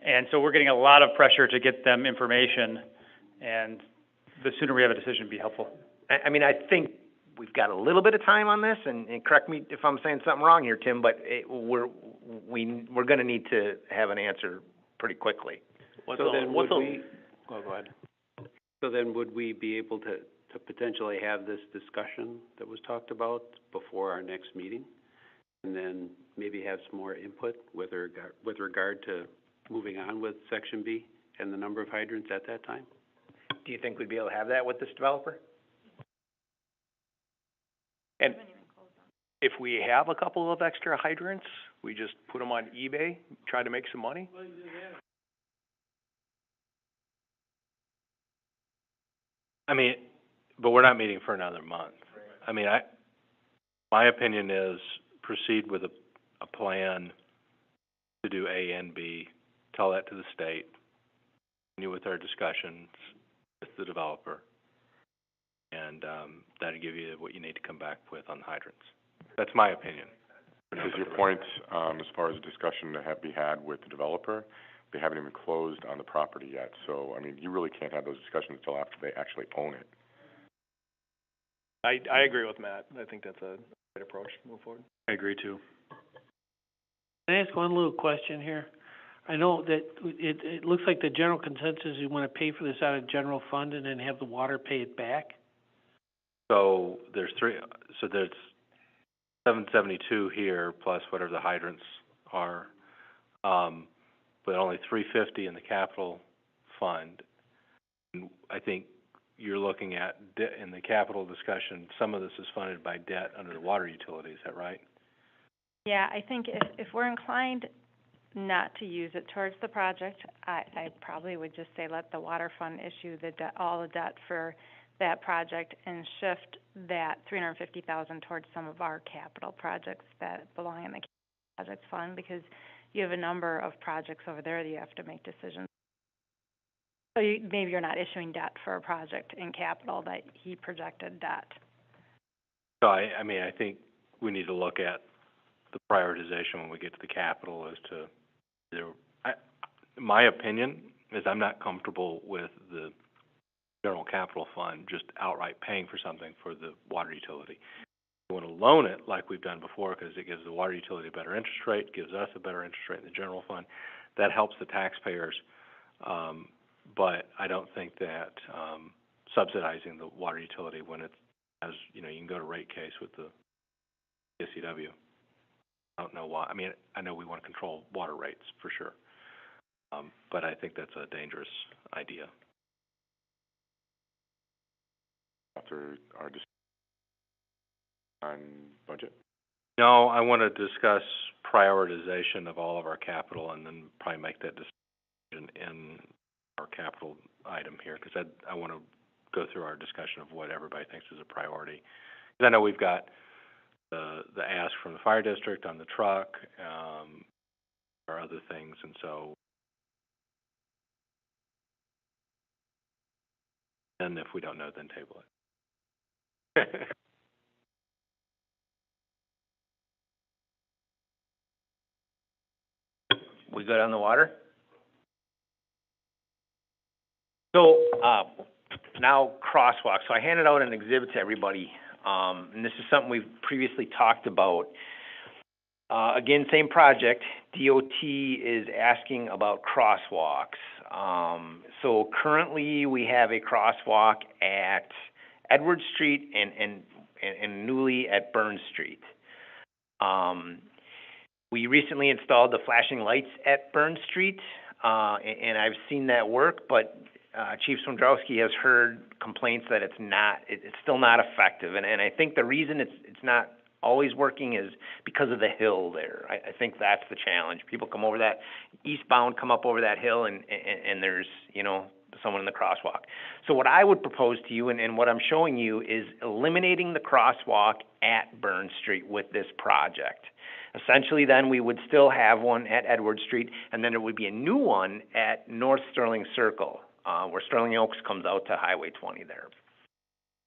And so we're getting a lot of pressure to get them information, and the sooner we have a decision would be helpful. I mean, I think we've got a little bit of time on this, and correct me if I'm saying something wrong here, Tim, but we're going to need to have an answer pretty quickly. Go ahead. So then would we be able to potentially have this discussion that was talked about before our next meeting? And then maybe have some more input with regard to moving on with Section B and the number of hydrants at that time? Do you think we'd be able to have that with this developer? And if we have a couple of extra hydrants, we just put them on eBay, try to make some money? I mean, but we're not meeting for another month. I mean, my opinion is proceed with a plan to do A and B, tell that to the state, continue with our discussions with the developer, and that'll give you what you need to come back with on the hydrants. That's my opinion. Because your point, as far as the discussion to be had with the developer, they haven't even closed on the property yet. So, I mean, you really can't have those discussions until after they actually own it. I agree with Matt. I think that's a great approach to move forward. I agree too. Can I ask one little question here? I know that it looks like the general consensus is you want to pay for this out of general fund and then have the water pay it back. So there's $772 here plus whatever the hydrants are, but only $350 in the capital fund. And I think you're looking at in the capital discussion, some of this is funded by debt under the water utility. Is that right? Yeah, I think if we're inclined not to use it towards the project, I probably would just say let the water fund issue all the debt for that project and shift that $350,000 towards some of our capital projects that belong in the projects fund, because you have a number of projects over there that you have to make decisions. So maybe you're not issuing debt for a project in capital that he projected debt. So I mean, I think we need to look at the prioritization when we get to the capital as to, my opinion is I'm not comfortable with the general capital fund just outright paying for something for the water utility. We want to loan it like we've done before because it gives the water utility a better interest rate, gives us a better interest rate in the general fund. That helps the taxpayers. But I don't think that subsidizing the water utility when it's, as you know, you can go to rate case with the CCW. I don't know why. I mean, I know we want to control water rates for sure, but I think that's a dangerous idea. After our discussion on budget? No, I want to discuss prioritization of all of our capital and then probably make that decision in our capital item here, because I want to go through our discussion of what everybody thinks is a priority. Because I know we've got the ask from the fire district on the truck, or other things, and so, and if we don't know, then table it. We good on the water? So, now crosswalk. So I handed out an exhibit to everybody, and this is something we've previously talked about. Again, same project. DOT is asking about crosswalks. So currently we have a crosswalk at Edward Street and newly at Burns Street. We recently installed the flashing lights at Burns Street, and I've seen that work, but Chief Swindrowski has heard complaints that it's still not effective, and I think the reason it's not always working is because of the hill there. I think that's the challenge. People come over that eastbound, come up over that hill, and there's, you know, someone in the crosswalk. So what I would propose to you, and what I'm showing you, is eliminating the crosswalk at Burns Street with this project. Essentially, then we would still have one at Edward Street, and then there would be a new one at North Sterling Circle, where Sterling Oaks comes out to Highway 20 there.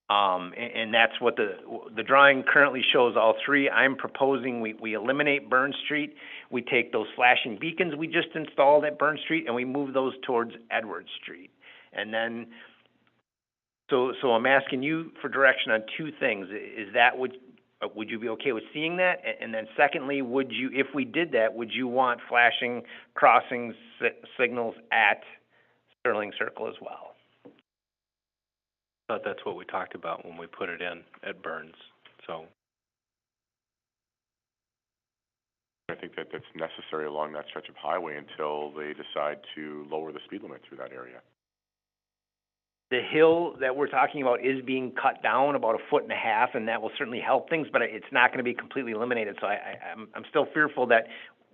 And that's what the drawing currently shows, all three. I'm proposing we eliminate Burns Street. We take those flashing beacons we just installed at Burns Street, and we move those towards Edward Street. And then, so I'm asking you for direction on two things. Is that would you be okay with seeing that? And then secondly, would you, if we did that, would you want flashing crossing signals at Sterling Circle as well? I thought that's what we talked about when we put it in at Burns, so. I think that that's necessary along that stretch of highway until they decide to lower the speed limit through that area. The hill that we're talking about is being cut down about 1.5 feet, and that will certainly help things, but it's not going to be completely eliminated. So I'm still fearful that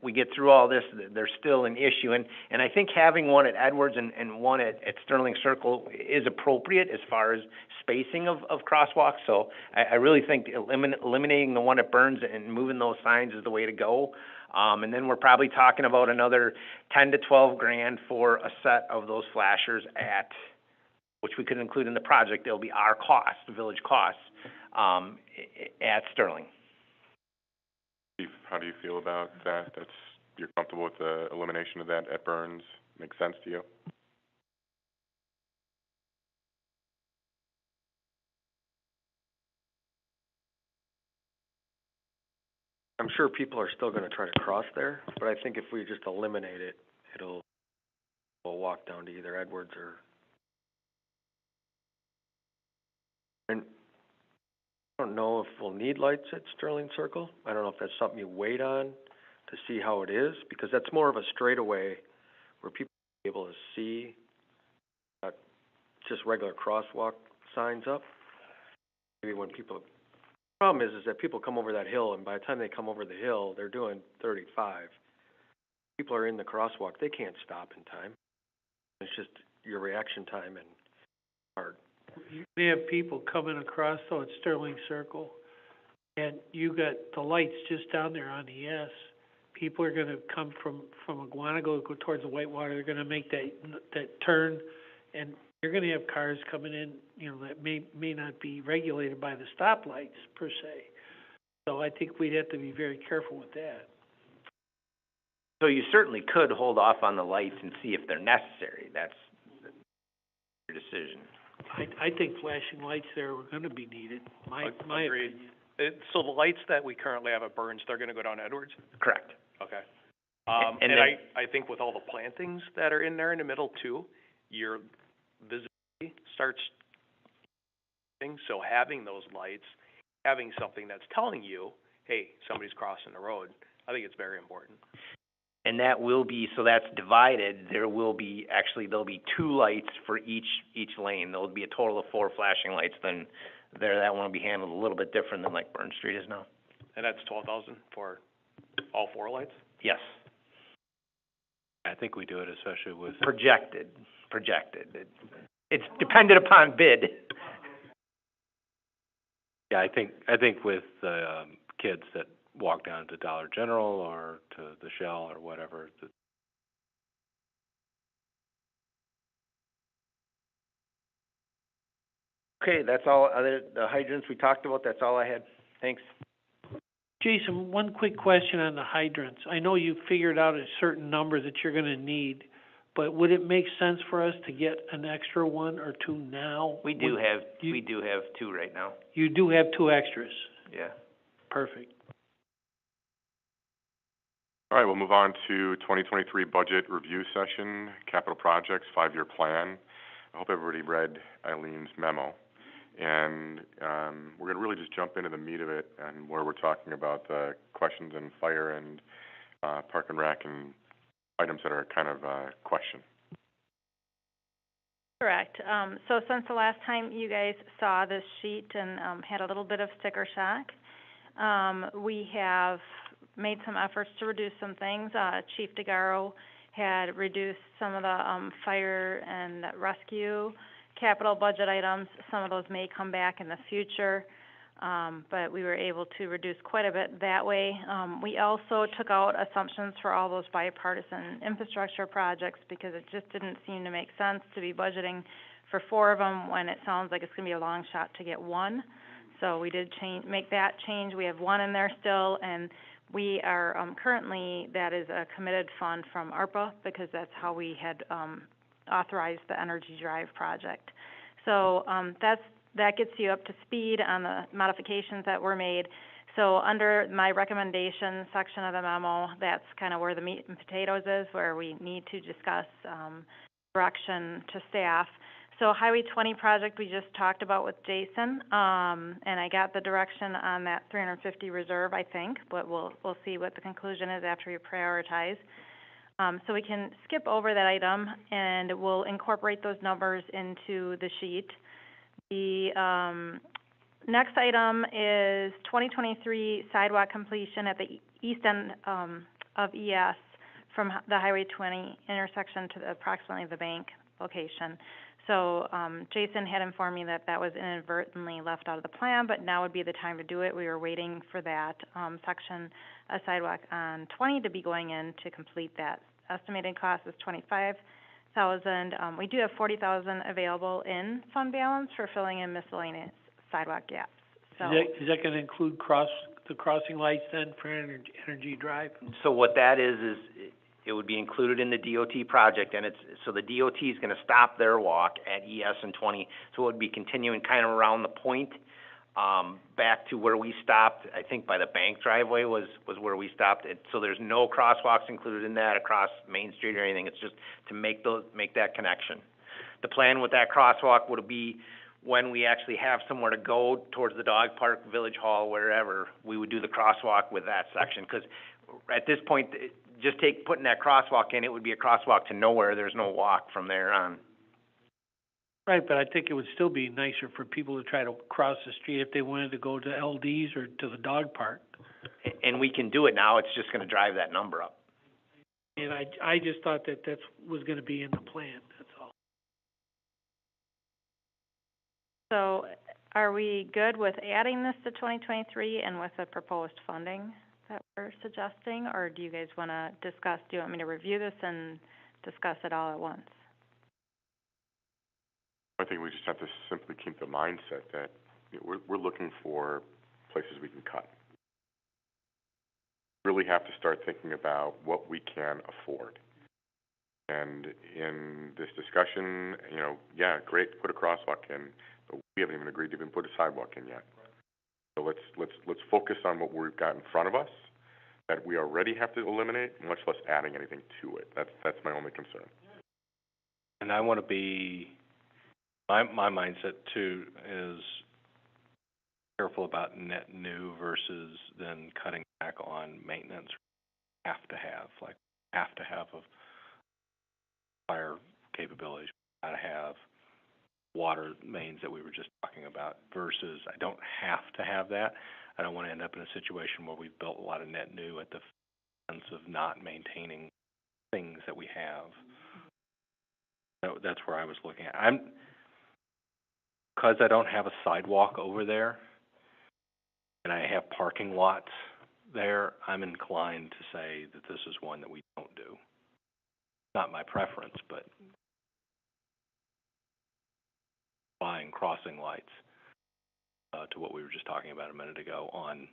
we get through all this, there's still an issue. And I think having one at Edwards and one at Sterling Circle is appropriate as far as spacing of crosswalks. So I really think eliminating the one at Burns and moving those signs is the way to go. And then we're probably talking about another $10 to $12,000 for a set of those flashers which we could include in the project. It'll be our cost, the village costs, at Sterling. Chief, how do you feel about that? You're comfortable with the elimination of that at Burns? Makes sense to you? I'm sure people are still gonna try to cross there, but I think if we just eliminate it, we'll walk down to either Edwards or. And I don't know if we'll need lights at Sterling Circle. I don't know if that's something you wait on to see how it is, because that's more of a straightaway where people will be able to see, just regular crosswalk signs up. Maybe when people, the problem is that people come over that hill, and by the time they come over the hill, they're doing 35. People are in the crosswalk, they can't stop in time. It's just your reaction time and hard. They have people coming across though at Sterling Circle, and you got the lights just down there on the S, people are gonna come from Aguanago, go towards the Whitewater, they're gonna make that turn, and you're gonna have cars coming in, you know, that may not be regulated by the stoplights per se. So I think we'd have to be very careful with that. So you certainly could hold off on the lights and see if they're necessary. That's your decision. I think flashing lights there are gonna be needed, my Agreed. opinion. So the lights that we currently have at Burns, they're gonna go down Edwards? Correct. Okay. And And then- I think with all the plantings that are in there in the middle too, your visibility starts, so having those lights, having something that's telling you, hey, somebody's crossing the road, I think it's very important. And that will be, so that's divided, there'll be 2 lights for each lane. There'll be a total of 4 flashing lights, then that one will be handled a little bit different than like Burn Street is now. And that's 12,000 for all 4 lights? Yes. I think we do it especially with. Projected. It's dependent upon bid. Yeah, I think with kids that walk down to Dollar General or to the Shell or whatever, Okay, that's all, the hydrants we talked about, that's all I had. Thanks. Jason, one quick question on the hydrants. I know you figured out a certain number that you're gonna need, but would it make sense for us to get an extra 1 or 2 now? We do have 2 right now. You do have 2 extras. Yeah. Perfect. All right, we'll move on to 2023 budget review session, capital projects, 5-year plan. I hope everybody read Eileen's memo. And we're going to really just jump into the meat of it and where we're talking about the questions in fire and park and rec and items that are kind of question. Correct. So since the last time you guys saw this sheet and had a little bit of sticker shock, we have made some efforts to reduce some things. Chief DeGaro had reduced some of the fire and rescue capital budget items. Some of those may come back in the future, but we were able to reduce quite a bit that way. We also took out assumptions for all those bipartisan infrastructure projects because it just didn't seem to make sense to be budgeting for 4 of them when it sounds like it's going to be a long shot to get 1. So we did make that change. We have 1 in there still, and we are currently, that is a committed fund from ARPA because that's how we had authorized the Energy Drive project. So that gets you up to speed on the modifications that were made. So under my recommendation section of the memo, that's kind of where the meat and potatoes is, where we need to discuss direction to staff. So Highway 20 project we just talked about with Jason, and I got the direction on that 350 reserve, I think, but we'll see what the conclusion is after we prioritize. So we can skip over that item, and we'll incorporate those numbers into the sheet. The next item is 2023 sidewalk completion at the east end of ES from the Highway 20 intersection to approximately the bank location. So Jason had informed me that that was inadvertently left out of the plan, but now would be the time to do it. We were waiting for that section of sidewalk on 20 to be going in to complete that. Estimated cost is $25,000. We do have $40,000 available in fund balance for filling in miscellaneous sidewalk gaps. So Is that gonna include the crossing lights then for Energy Drive? So what that is it would be included in the DOT project, and so the DOT is gonna stop their walk at ES and 20, so it would be continuing kind of around the point, back to where we stopped. I think by the bank driveway was where we stopped. So there's no crosswalks included in that across Main Street or anything, it's just to make that connection. The plan with that crosswalk would be when we actually have somewhere to go towards the dog park, Village Hall, wherever, we would do the crosswalk with that section, because at this point, just putting that crosswalk in, it would be a crosswalk to nowhere, there's no walk from there on. Right, but I think it would still be nicer for people to try to cross the street if they wanted to go to LD's or to the dog park. And we can do it now, it's just gonna drive that number up. And I just thought that was gonna be in the plan, that's all. So are we good with adding this to 2023 and with the proposed funding? that we're suggesting, or do you guys wanna discuss, do you want me to review this and discuss it all at once? I think we just have to simply keep the mindset that we're looking for places we can cut. Really have to start thinking about what we can afford. And in this discussion, yeah, great, put a crosswalk in, but we haven't even agreed to even put a sidewalk in yet. So let's focus on what we've got in front of us that we already have to eliminate, much less adding anything to it. That's my only concern. And I want to be, my mindset too is careful about net new versus then cutting back on maintenance. Have to have a fire capabilities, gotta have water mains that we were just talking about versus I don't have to have that. I don't want to end up in a situation where we've built a lot of net new at the expense of not maintaining things that we have. So that's where I was looking at. Because I don't have a sidewalk over there and I have parking lots there, I'm inclined to say that this is one that we don't do. Not my preference, but buying crossing lights to what we were just talking about a minute ago on.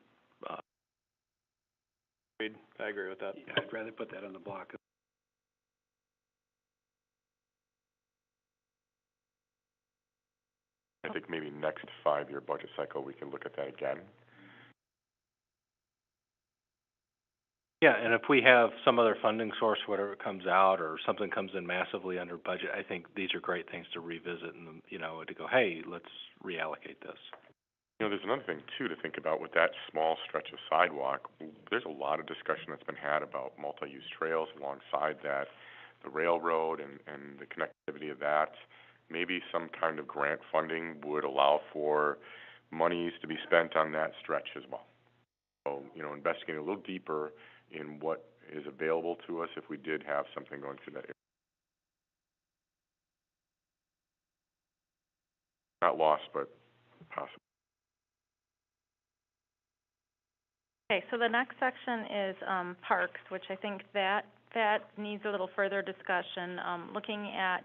I agree with that. Yeah, I'd rather put that on the block. I think maybe next 5-year budget cycle, we can look at that again. Yeah, and if we have some other funding source, whatever comes out, or something comes in massively under budget, I think these are great things to revisit and, to go, hey, let's reallocate this. There's another thing, too, to think about with that small stretch of sidewalk. There's a lot of discussion that's been had about multi-use trails alongside that, the railroad and the connectivity of that. Maybe some kind of grant funding would allow for monies to be spent on that stretch as well. So, investigating a little deeper in what is available to us if we did have something going through that area. Not lost, but possible. Okay, so the next section is, parks, which I think that needs a little further discussion. Looking at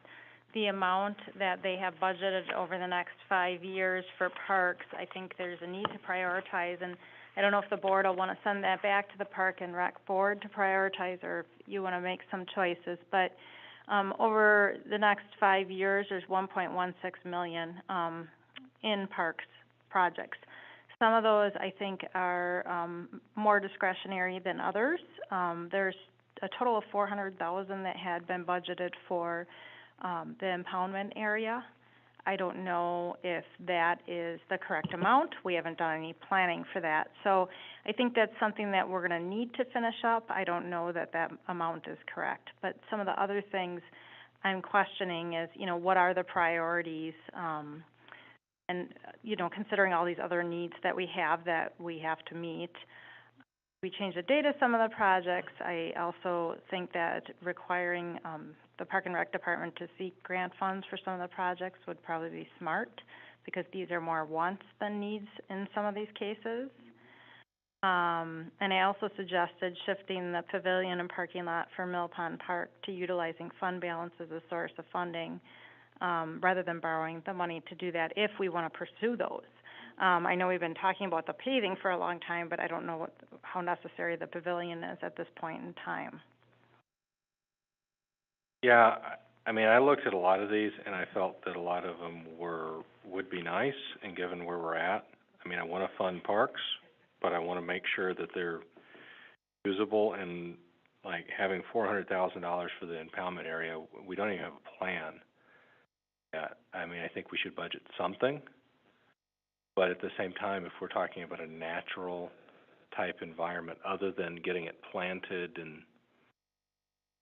the amount that they have budgeted over the next 5 years for parks, I think there's a need to prioritize, and I don't know if the board will want to send that back to the Park and Rec Board to prioritize, or if you want to make some choices, but over the next 5 years, there's $1.16 million in parks projects. Some of those, I think, are more discretionary than others. There's a total of $400,000 that had been budgeted for the impoundment area. I don't know if that is the correct amount. We haven't done any planning for that. So I think that's something that we're going to need to finish up. I don't know that that amount is correct. But some of the other things I'm questioning is, what are the priorities? And, considering all these other needs that we have to meet. We changed the date of some of the projects. I also think that requiring the Park and Rec Department to seek grant funds for some of the projects would probably be smart, because these are more wants than needs in some of these cases. And I also suggested shifting the pavilion and parking lot for Mill Pond Park to utilizing fund balance as a source of funding, rather than borrowing the money to do that if we want to pursue those. I know we've been talking about the paving for a long time, but I don't know how necessary the pavilion is at this point in time. Yeah, I looked at a lot of these and I felt that a lot of them would be nice, and given where we're at, I want to fund parks, but I want to make sure that they're usable, and like having $400,000 for the impoundment area, we don't even have a plan yet. I think we should budget something, but at the same time, if we're talking about a natural type environment, other than getting it planted and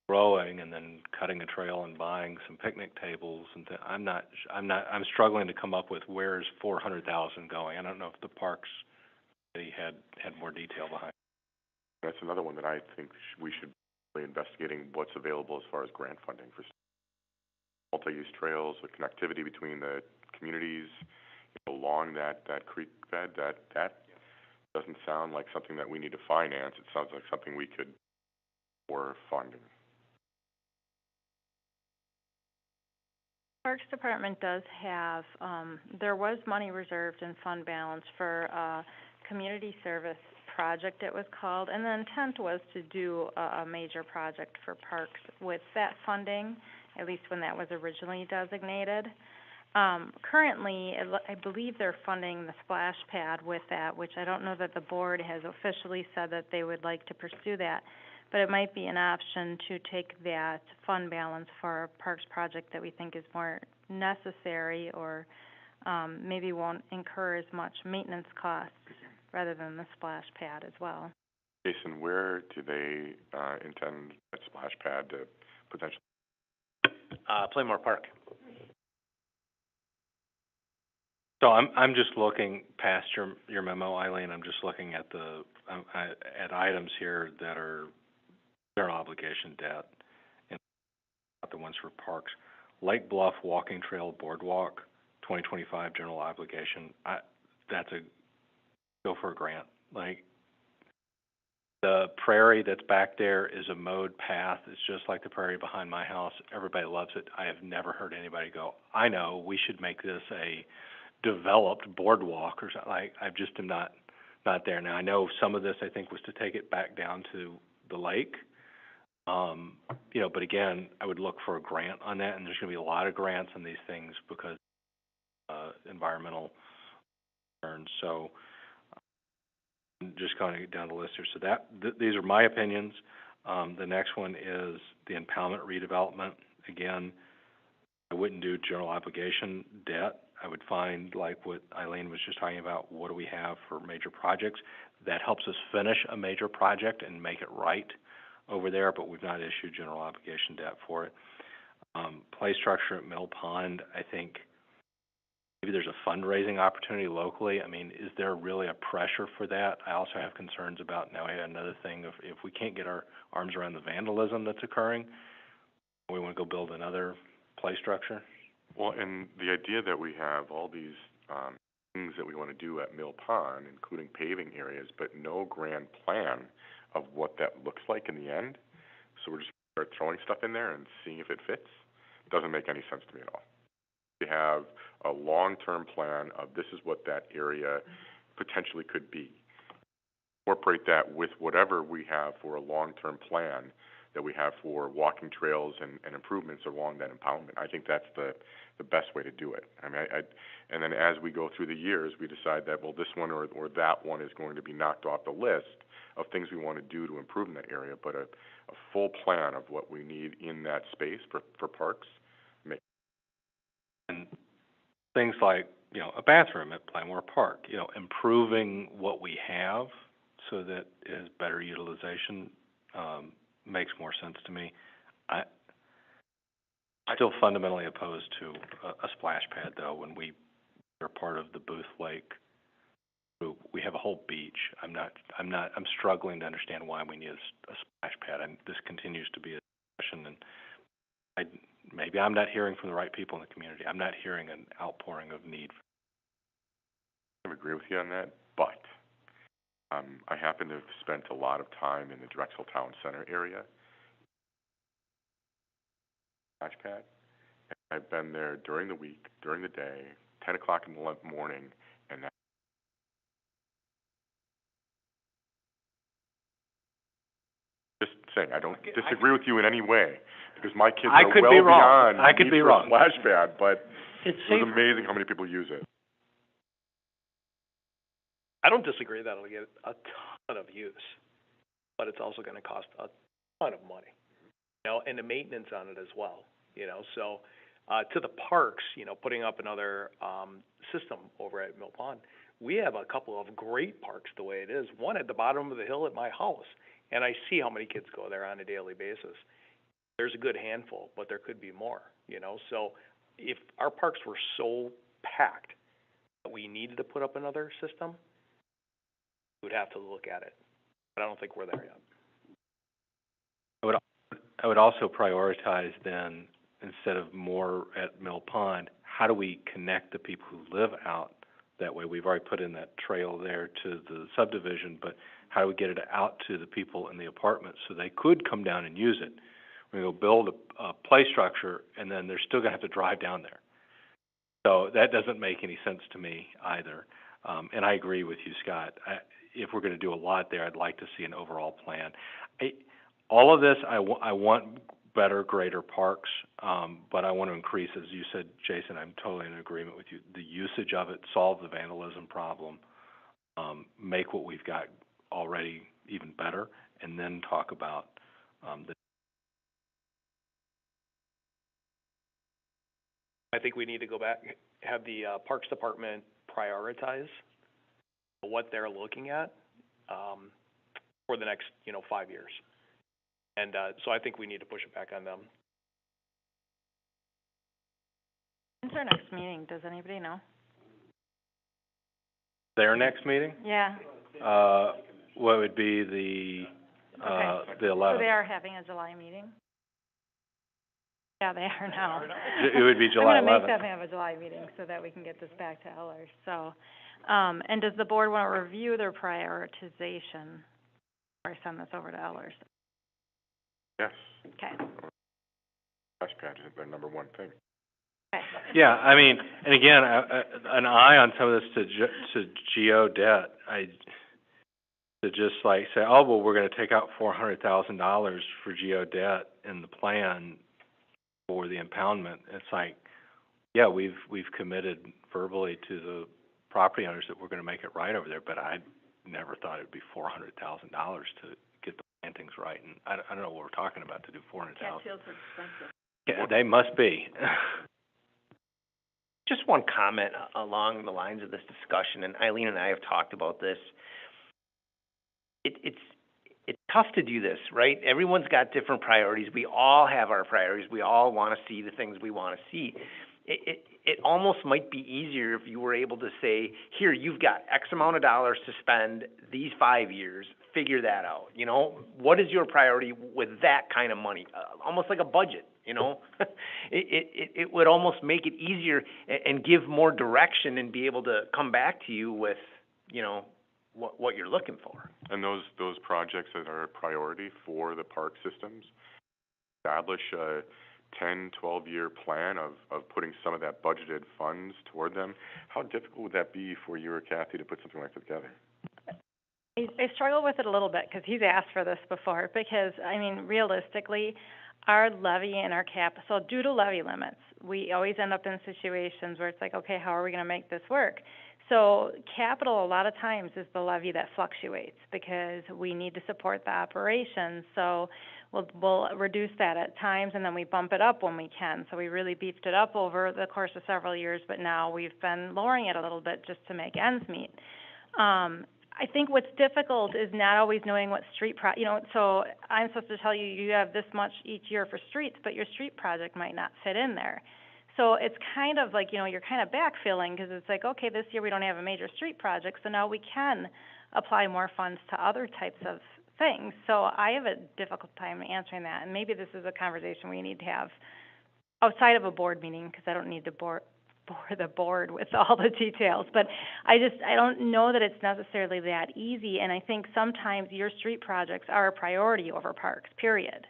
growing and then cutting a trail and buying some picnic tables and I'm struggling to come up with where's $400,000 going. I don't know if the parks they had more detail behind. That's another one that I think we should be investigating what's available as far as grant funding for multi-use trails, the connectivity between the communities along that creek bed. That doesn't sound like something that we need to finance. It sounds like something we could, for funding. Parks Department does have, there was money reserved in fund balance for a community service project, it was called, and the intent was to do a major project for parks with that funding, at least when that was originally designated. Currently, I believe they're funding the splash pad with that, which I don't know that the board has officially said that they would like to pursue that, but it might be an option to take that fund balance for a parks project that we think is more necessary or maybe won't incur as much maintenance costs rather than the splash pad as well. Jason, where do they intend that splash pad to potentially? Playmore Park. So I'm just looking past your memo, Eileen. I'm just looking at at items here that are general obligation debt, and not the ones for parks. Lake Bluff Walking Trail Boardwalk, 2025 general obligation. That's a go for a grant. Like, the prairie that's back there is a mowed path. It's just like the prairie behind my house. Everybody loves it. I have never heard anybody go, I know, we should make this a developed boardwalk or something. I just am not there. Now, I know some of this, I think, was to take it back down to the lake. But again, I would look for a grant on that, and there's going to be a lot of grants on these things because environmental concerns. So just kind of down the list here. So these are my opinions. The next one is the impoundment redevelopment. Again, I wouldn't do general obligation debt. I would find, like what Eileen was just talking about, what do we have for major projects? That helps us finish a major project and make it right over there, but we've not issued general obligation debt for it. Play structure at Mill Pond, I think maybe there's a fundraising opportunity locally. I mean, is there really a pressure for that? I also have concerns about, now I had another thing, if we can't get our arms around the vandalism that's occurring, we want to go build another play structure. Well, and the idea that we have all these things that we want to do at Mill Pond, including paving areas, but no grand plan of what that looks like in the end. So we're just start throwing stuff in there and seeing if it fits. Doesn't make any sense to me at all. We have a long-term plan of this is what that area potentially could be. Incorporate that with whatever we have for a long-term plan that we have for walking trails and improvements along that impoundment. I think that's the best way to do it. I mean, and then as we go through the years, we decide that, well, this one or that one is going to be knocked off the list of things we want to do to improve in that area, but a full plan of what we need in that space for parks. And things like, a bathroom at Playmore Park, improving what we have so that it has better utilization, makes more sense to me. I'm still fundamentally opposed to a splash pad, though. When we are part of the Booth Lake group, we have a whole beach. I'm struggling to understand why we need a splash pad, and this continues to be a discussion. And maybe I'm not hearing from the right people in the community. I'm not hearing an outpouring of need. I agree with you on that, but I happen to have spent a lot of time in the Drexel Town Center area. Splash pad. I've been there during the week, during the day, 10 o'clock in the morning, and that just saying, I don't disagree with you in any way, because my kids are well beyond I could be wrong. Splash pad, but It's it was amazing how many people use it. I don't disagree that it'll get a ton of use, but it's also gonna cost a ton of money, and the maintenance on it as well, so, to the parks, putting up another, system over at Mill Pond, we have a couple of great parks the way it is, one at the bottom of the hill at my house, and I see how many kids go there on a daily basis. There's a good handful, but there could be more, so if our parks were so packed that we needed to put up another system, we'd have to look at it, but I don't think we're there yet. I would also prioritize then, instead of more at Mill Pond, how do we connect the people who live out that way. We've already put in that trail there to the subdivision, but how do we get it out to the people in the apartments so they could come down and use it? We go build a play structure, and then they're still gonna have to drive down there. So that doesn't make any sense to me either. And I agree with you, Scott. If we're gonna do a lot there, I'd like to see an overall plan. All of this, I want better, greater parks, but I want to increase, as you said, Jason, I'm totally in agreement with you, the usage of it, solve the vandalism problem, make what we've got already even better, and then talk about I think we need to go back, have the Parks Department prioritize what they're looking at for the next, 5 years. And so I think we need to push it back on them. When's our next meeting? Does anybody know? their next meeting. Yeah. What would be the 11th? So they are having a July meeting? Yeah, they are now. It would be July 11th. I'm gonna make them have a July meeting so that we can get this back to Ellers, so. And does the board wanna review their prioritization before I send this over to Ellers? Yes. Okay. Splash pads is their number one thing. Okay. Yeah, I mean, and again, an eye on some of this to geo debt. To just like say, oh, well, we're going to take out $400,000 for geo debt in the plan for the impoundment. It's like, yeah, we've committed verbally to the property owners that we're going to make it right over there, but I never thought it'd be $400,000 to get the plantings right, and I don't know what we're talking about to do $400,000. Cattails are expensive. Yeah, they must be. Just one comment along the lines of this discussion, and Eileen and I have talked about this. It's tough to do this, right? Everyone's got different priorities. We all have our priorities. We all want to see the things we want to see. It almost might be easier if you were able to say, here, you've got X amount of dollars to spend these 5 years. Figure that out. You know, what is your priority with that kind of money? Almost like a budget. You know, it would almost make it easier and give more direction and be able to come back to you with, you know, what you're looking for. And those projects that are a priority for the park systems, establish a 10, 12-year plan of putting some of that budgeted funds toward them. How difficult would that be for you or Kathy to put something like that together? I struggle with it a little bit because he's asked for this before, because, I mean, realistically, our levy and our cap, so due to levy limits, we always end up in situations where it's like, okay, how are we going to make this work? So capital, a lot of times, is the levy that fluctuates because we need to support the operations. So we'll reduce that at times, and then we bump it up when we can. So we really beefed it up over the course of several years, but now we've been lowering it a little bit just to make ends meet. I think what's difficult is not always knowing what street so I'm supposed to tell you, you have this much each year for streets, but your street project might not fit in there. So it's kind of like, you're kind of backfilling, because it's like, okay, this year we don't have a major street project, so now we can apply more funds to other types of things. So I have a difficult time answering that, and maybe this is a conversation we need to have outside of a board meeting, because I don't need to bore the board with all the details, but I don't know that it's necessarily that easy, and I think sometimes your street projects are a priority over parks, period.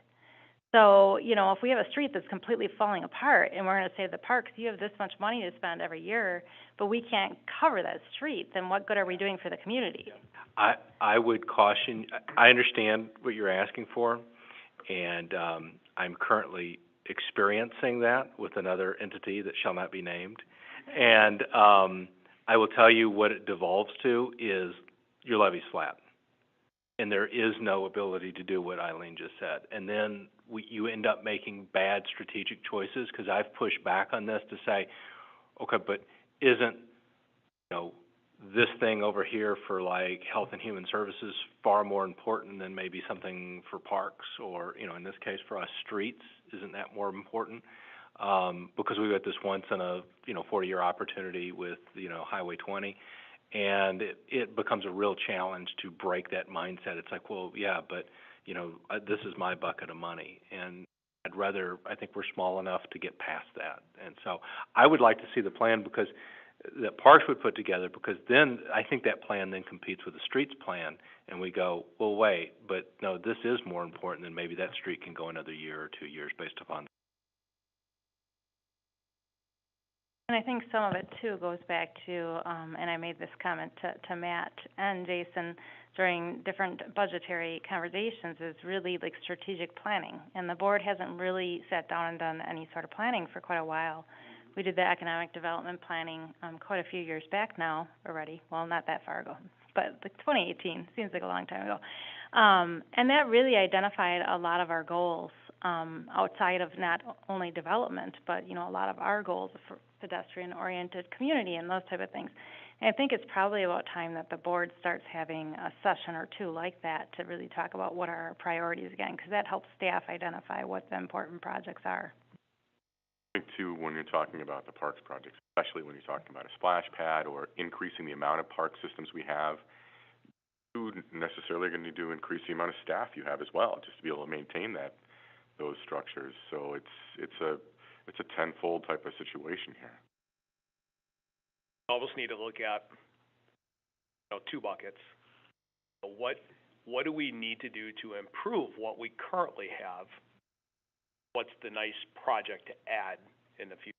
So, if we have a street that's completely falling apart and we're going to say to the parks, you have this much money to spend every year, but we can't cover that street, then what good are we doing for the community? I would caution, I understand what you're asking for, and I'm currently experiencing that with another entity that shall not be named. And I will tell you what it devolves to is your levy's flat. And there is no ability to do what Eileen just said. And then you end up making bad strategic choices, because I've pushed back on this to say, okay, but isn't, this thing over here for like health and human services far more important than maybe something for parks, or, in this case for us, streets? Isn't that more important? Because we've got this once in a, 40-year opportunity with, Highway 20. And it becomes a real challenge to break that mindset. It's like, well, yeah, but, this is my bucket of money. And I think we're small enough to get past that. And so I would like to see the plan, because that Parks would put together, because then, I think that plan then competes with the streets plan, and we go, well, wait, but no, this is more important, than maybe that street can go another year or 2 years based upon. And I think some of it too goes back to, and I made this comment to Matt and Jason during different budgetary conversations, is really like strategic planning. And the board hasn't really sat down and done any sort of planning for quite a while. We did the economic development planning, quite a few years back now already. Well, not that far ago, but like 2018, seems like a long time ago. And that really identified a lot of our goals, outside of not only development, but, you know, a lot of our goals for pedestrian-oriented community and those type of things. And I think it's probably about time that the board starts having a session or two like that to really talk about what are our priorities again, because that helps staff identify what the important projects are. I think too, when you're talking about the parks projects, especially when you're talking about a splash pad or increasing the amount of park systems we have, you necessarily going to need to increase the amount of staff you have as well, just to be able to maintain those structures. So it's a tenfold type of situation here. Almost need to look at, you know, two buckets. So what do we need to do to improve what we currently have? What's the nice project to add in the future?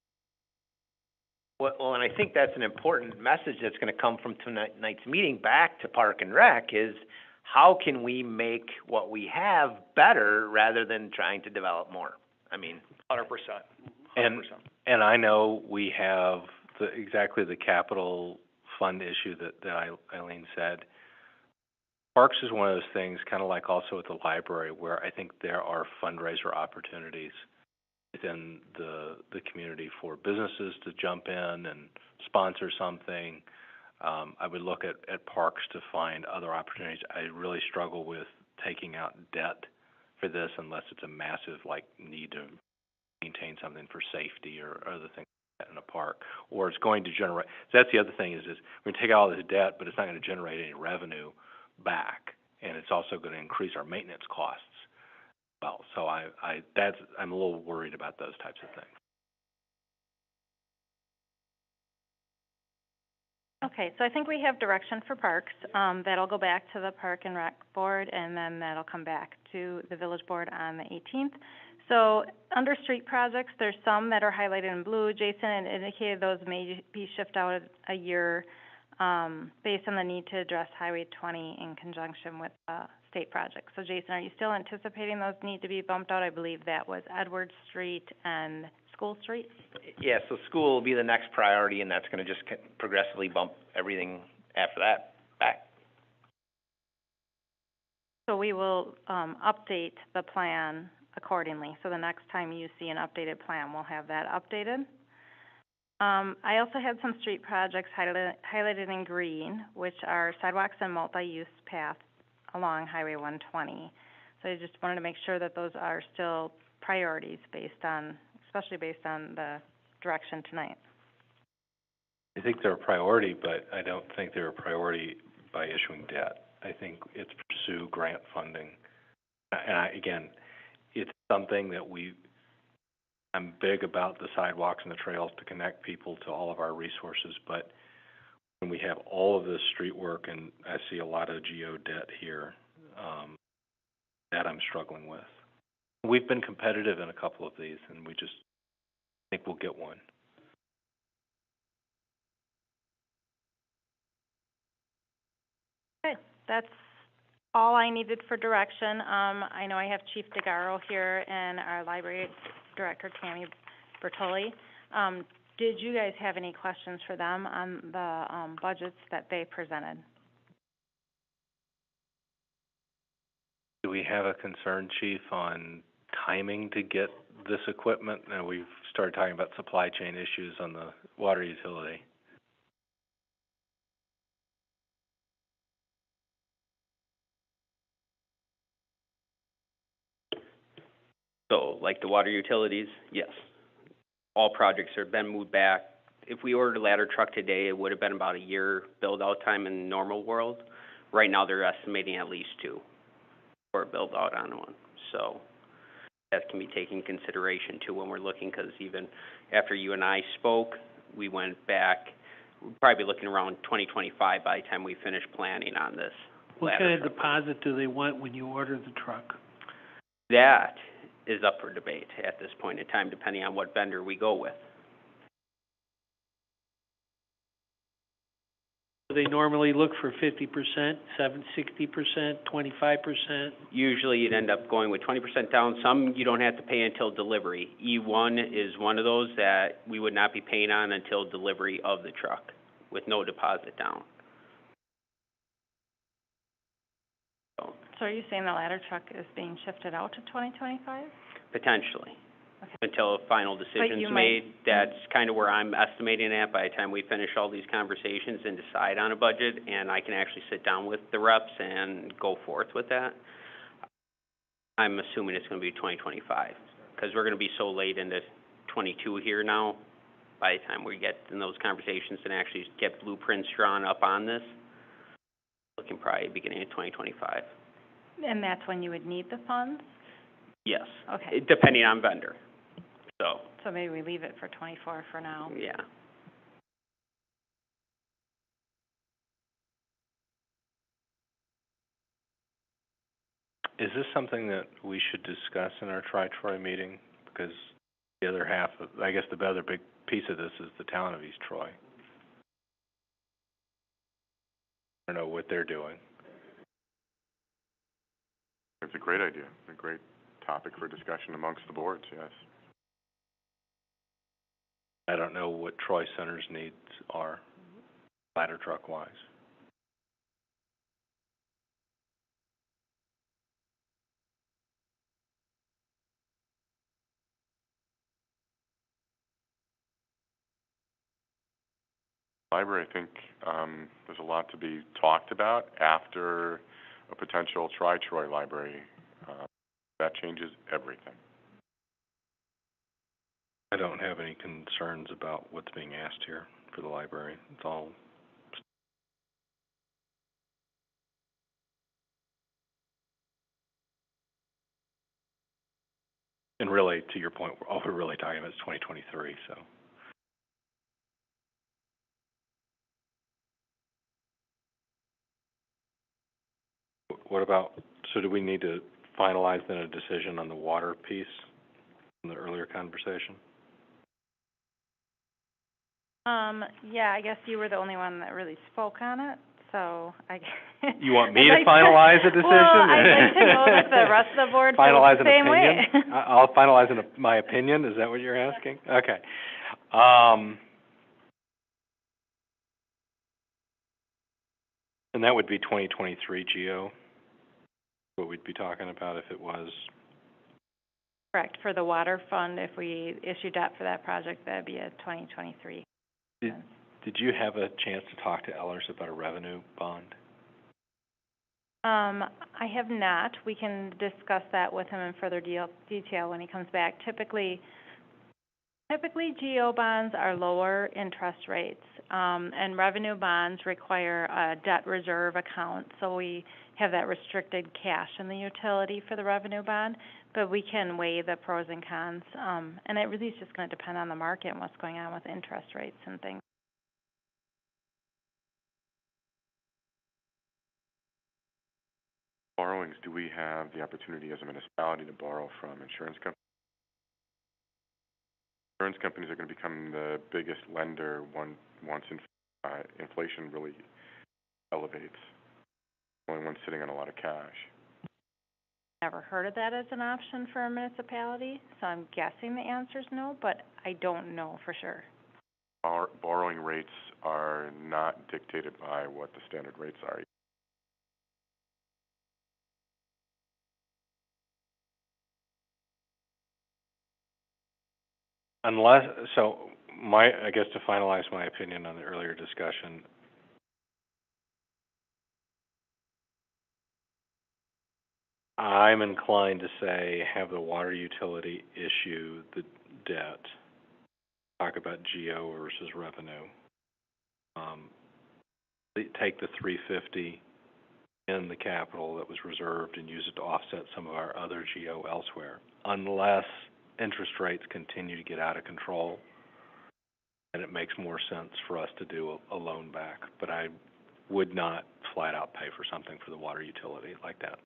Well, and I think that's an important message that's gonna come from tonight's meeting back to Park and Rec, is how can we make what we have better rather than trying to develop more? I mean, 100%. And I know we have exactly the capital fund issue that Eileen said. Parks is one of those things, kind of like also at the library, where I think there are fundraiser opportunities within the community for businesses to jump in and sponsor something. I would look at parks to find other opportunities. I really struggle with taking out debt for this unless it's a massive, like, need to maintain something for safety or other things like that in a park, or it's going to generate. So that's the other thing is we're going to take out all this debt, but it's not going to generate any revenue back, and it's also going to increase our maintenance costs. Well, so I'm a little worried about those types of things. Okay, so I think we have direction for parks. That'll go back to the Park and Rec Board, and then that'll come back to the Village Board on the 18th. So under street projects, there's some that are highlighted in blue. Jason had indicated those may be shifted out a year based on the need to address Highway 20 in conjunction with state projects. So Jason, are you still anticipating those need to be bumped out? I believe that was Edward Street and School Street? yeah, so school will be the next priority, and that's gonna just progressively bump everything after that back. So we will update the plan accordingly. So the next time you see an updated plan, we'll have that updated. I also had some street projects highlighted in green, which are sidewalks and multi-use paths along Highway 120. So I just wanted to make sure that those are still priorities especially based on the direction tonight. I think they're a priority, but I don't think they're a priority by issuing debt. I think it's pursue grant funding. And again, it's something that I'm big about the sidewalks and the trails to connect people to all of our resources, but when we have all of this street work, and I see a lot of geo debt here, that I'm struggling with. We've been competitive in a couple of these, and we just think we'll get one. Okay, that's all I needed for direction. I know I have Chief DeGaro here and our Library Director, Tammy Bertoli. Did you guys have any questions for them on the budgets that they presented? Do we have a concern, Chief, on timing to get this equipment? And we've started talking about supply chain issues on the water utility. So, like the water utilities, yes. All projects have been moved back. If we ordered a ladder truck today, it would have been about a year build-out time in the normal world. Right now, they're estimating at least 2 for a build-out on one. So that can be taken into consideration too when we're looking, because even after you and I spoke, we went back we'd probably be looking around 2025 by the time we finish planning on this What ladder kind of truck. deposit do they want when you order the truck? That is up for debate at this point in time, depending on what vendor we go with. Do they normally look for 50%, 60%, 25%? Usually you'd end up going with 20% down. Some you don't have to pay until delivery. E1 is one of those that we would not be paying on until delivery of the truck with no deposit down. So are you saying the ladder truck is being shifted out to 2025? Potentially. Okay. Until a final decision's you made. might- That's kind of where I'm estimating at by the time we finish all these conversations and decide on a budget, and I can actually sit down with the reps and go forth with that. I'm assuming it's gonna be 2025, because we're gonna be so late into 22 here now. By the time we get in those conversations and actually get blueprints drawn up on this, looking probably beginning of 2025. And that's when you would need the funds? Yes. Okay. Depending on vendor. So maybe we leave it for 24 for now. Yeah. Is this something that we should discuss in our Tri-Troy meeting? Because the other half of, I guess the other big piece of this is the town of East Troy. I don't know what they're doing. It's a great idea, a great topic for discussion amongst the boards, yes. I don't know what Troy Center's needs are, ladder truck wise. Library, I think, there's a lot to be talked about after a potential Tri-Troy library. That changes everything. I don't have any concerns about what's being asked here for the library. It's all. And really, to your point, all we're really talking about is 2023, so. What about, so do we need to finalize then a decision on the water piece from the earlier conversation? Yeah, I guess you were the only one that really spoke on it, so I You want me to finalize a decision? Well, I'd like to know that the rest of the board feels Finalize the an same way. opinion? I'll finalize my opinion, is that what you're asking? Okay. And that would be 2023 GO, what we'd be talking about if it was. Correct, for the water fund, if we issue debt for that project, that'd be a 2023. Did you have a chance to talk to Ellers about a revenue bond? I have not. We can discuss that with him in further detail when he comes back. Typically GO bonds are lower interest rates, and revenue bonds require a debt reserve account, so we have that restricted cash in the utility for the revenue bond, but we can weigh the pros and cons, and it really is just going to depend on the market and what's going on with interest rates and things. Borrowings, do we have the opportunity as a municipality to borrow from insurance companies? Insurance companies are going to become the biggest lender once inflation really elevates. Only one sitting on a lot of cash. Never heard of that as an option for a municipality, so I'm guessing the answer is no, but I don't know for sure. Borrowing rates are not dictated by what the standard rates are. I guess to finalize my opinion on the earlier discussion, I'm inclined to say have the water utility issue the debt, talk about GO versus revenue. Take the $350 in the capital that was reserved and use it to offset some of our other GO elsewhere, unless interest rates continue to get out of control then it makes more sense for us to do a loan back. But I would not flat out pay for something for the water utility like that.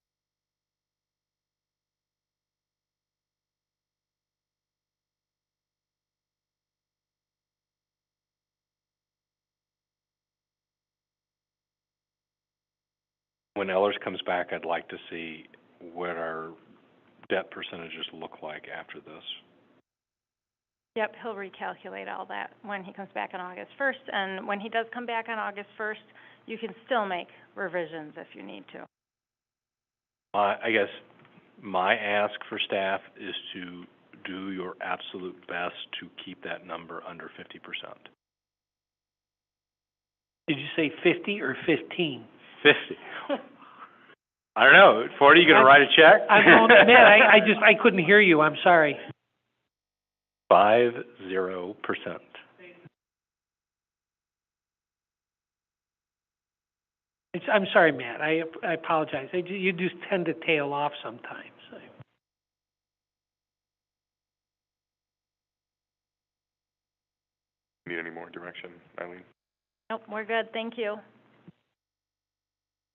When Ellers comes back, I'd like to see what our debt percentages look like after this. Yep, he'll recalculate all that when he comes back on August 1st, and when he does come back on August 1st, you can still make revisions if you need to. I guess my ask for staff is to do your absolute best to keep that number under 50%. Did you say 50 or 15? 50. I don't know. 40, you gonna write a check? I'm going, man, I couldn't hear you. I'm sorry. 50%. I'm sorry, Matt. I apologize. You just tend to tail off sometimes. Need any more direction, Eileen? Nope, we're good, thank you.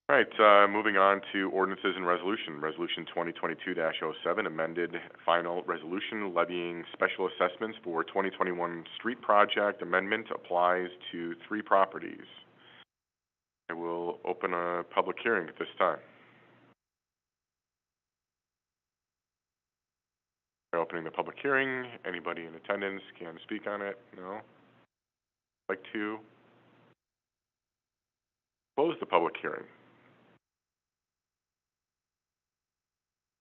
All right, moving on to ordinances and resolution. Resolution 2022-07, amended final resolution levying special assessments for 2021 street project. Amendment applies to 3 properties. I will open a public hearing at this time. By opening the public hearing, anybody in attendance can speak on it? No? Like to close the public hearing.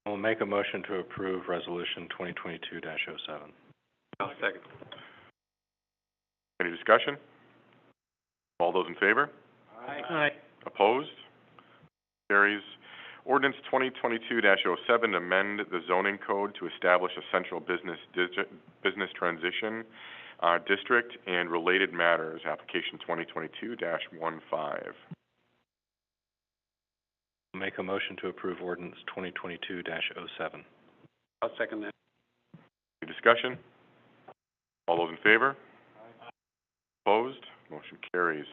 I'll make a motion to approve resolution 2022-07. I'll second. Any discussion? All those in favor? Aye. Opposed? Carries. Ordinance 2022-07, amend the zoning code to establish a central business transition district and related matters. Application 2022-15. Make a motion to approve ordinance 2022-07. I'll second that. Any discussion? All those in favor? Opposed? Motion carries.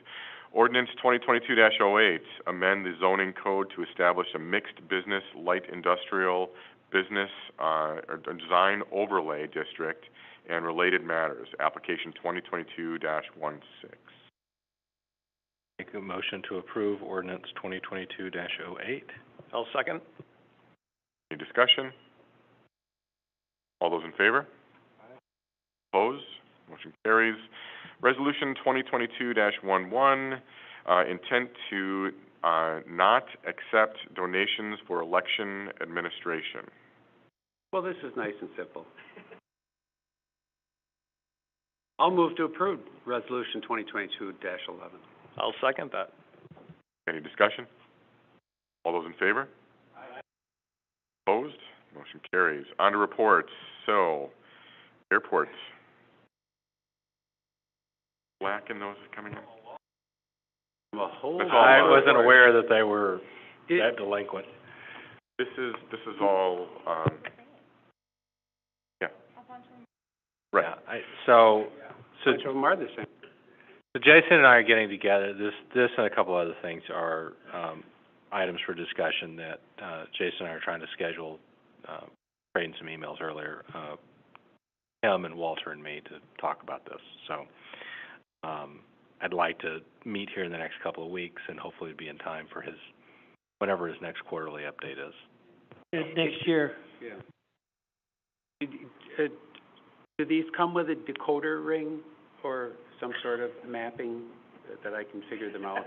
Ordinance 2022-08, amend the zoning code to establish a mixed business, light industrial business, or design overlay district and related matters. Application 2022-16. Make a motion to approve ordinance 2022-08. I'll second. Any discussion? All those in favor? Opposed? Motion carries. Resolution 2022-11, intent to not accept donations for election administration. Well, this is nice and simple. I'll move to approve resolution 2022-11. I'll second that. Any discussion? All those in favor? Opposed? Motion carries. On to reports. So, airports. Black and those coming in? I wasn't aware that they were that delinquent. This is all, yeah. Right. Yeah, so Bunch of them are the same. So Jason and I are getting together. This and a couple other things are items for discussion that Jason and I are trying to schedule. Trading some emails earlier. Him and Walter and me to talk about this. So I'd like to meet here in the next couple of weeks and hopefully be in time for whenever his next quarterly update is. Next year. Yeah. Do these come with a decoder ring or some sort of mapping that I can figure them out?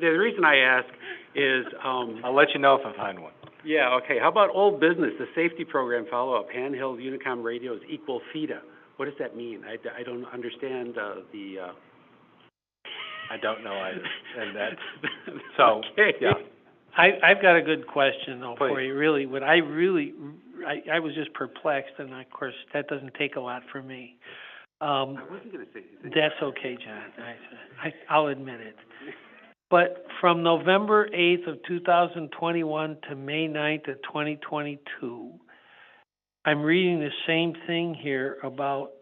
The reason I ask is, I'll let you know if I find one. Yeah, okay. How about old business, the safety program follow-up, handheld Unicom radios equal FIDA? What does that mean? I don't understand I don't know either, and that's, so, okay. Yeah. I've got a good question though for Please. you, really. I was just perplexed, and of course, that doesn't take a lot from me. I wasn't going to say anything. That's okay, John. I'll admit it. But from November 8th of 2021 to May 9th of 2022, I'm reading the same thing here about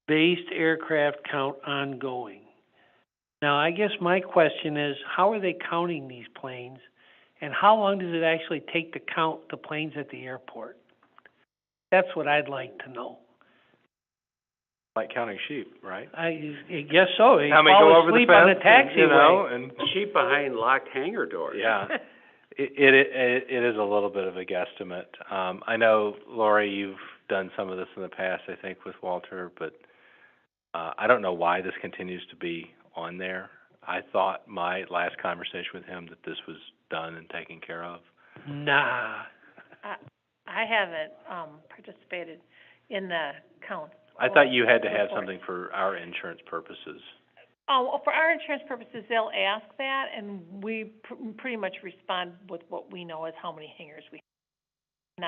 based aircraft count ongoing. Now, I guess my question is, how are they counting these planes? And how long does it actually take to count the planes at the airport? That's what I'd like to know. Like counting sheep, right? I guess so. You How many go fall over the asleep on the fence, you know, taxiway. and Sheep behind locked hangar doors. yeah. It is a little bit of a guesstimate. I know, Lori, you've done some of this in the past, I think, with Walter, but I don't know why this continues to be on there. I thought my last conversation with him that this was done and taken care of. Nah. I haven't, participated in the count. I thought you had to have something for our insurance purposes. For our insurance purposes, they'll ask that, and we pretty much respond with what we know is how many hangars we have.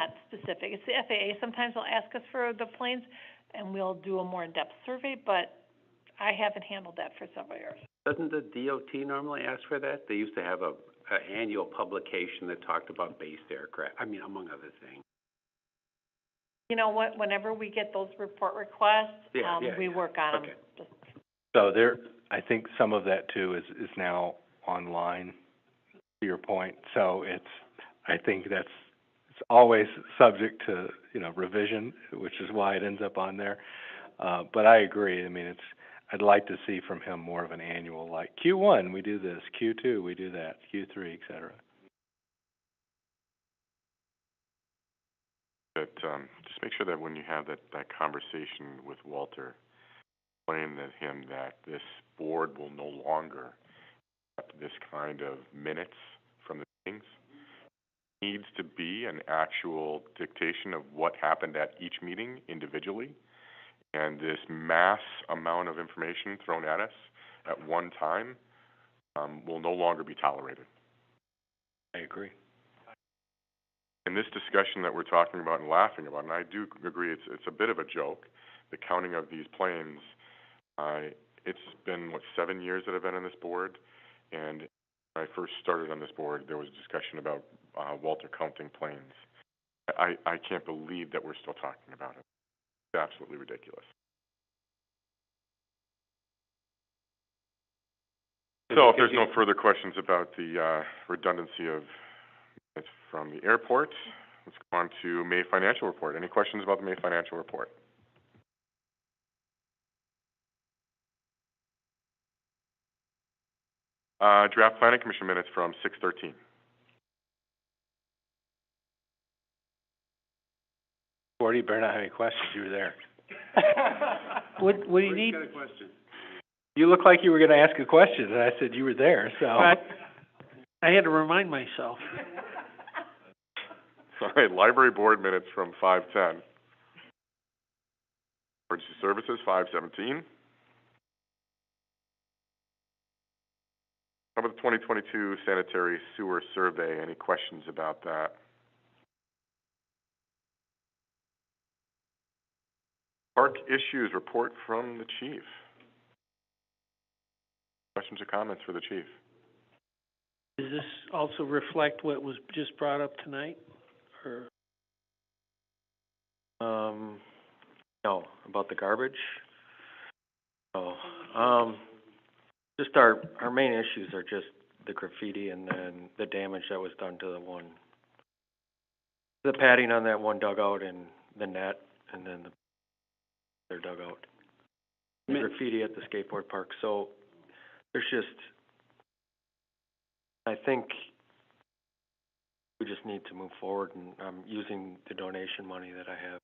Not specific. It's the FAA. Sometimes they'll ask us for the planes, and we'll do a more in-depth survey, but I haven't handled that for several years. Doesn't the DOT normally ask for that? They used to have a annual publication that talked about based aircraft, I mean, among other things. You know what, whenever we get those report requests, we work on them. Okay. So I think some of that too is now online, to your point. So I think it's always subject to, revision, which is why it ends up on there. But I agree. I mean, I'd like to see from him more of an annual, like Q1 we do this, Q2 we do that, Q3, et cetera. That, just make sure that when you have that conversation with Walter, explain to him that this board will no longer accept this kind of minutes from the meetings. It needs to be an actual dictation of what happened at each meeting individually, and this mass amount of information thrown at us at one time will no longer be tolerated. I agree. In this discussion that we're talking about and laughing about, and I do agree it's a bit of a joke, the counting of these planes. It's been, 7 years that I've been on this board, and when I first started on this board, there was a discussion about Walter counting planes. I can't believe that we're still talking about it. It's absolutely ridiculous. So if there's no further questions about the redundancy of minutes from the airport, let's go on to May financial report. Any questions about the May financial report? Draft planning commission minutes from 6/13. Gordy, you better not have any questions. You were there. What do you need? Got a question. You look like you were going to ask a question, and I said you were there, so. I had to remind myself. All right, library board minutes from 5/10. Emergency services, 5/17. How about the 2022 sanitary sewer survey? Any questions about that? Park issues report from the chief. Questions or comments for the chief? Does this also reflect what was just brought up tonight, or? No, about the garbage? No. Just our main issues are just the graffiti and then the damage that was done to the padding on that one dugout and the net, and then the other dugout. The graffiti at the skateboard park. So there's just, I think we just need to move forward, and I'm using the donation money that I've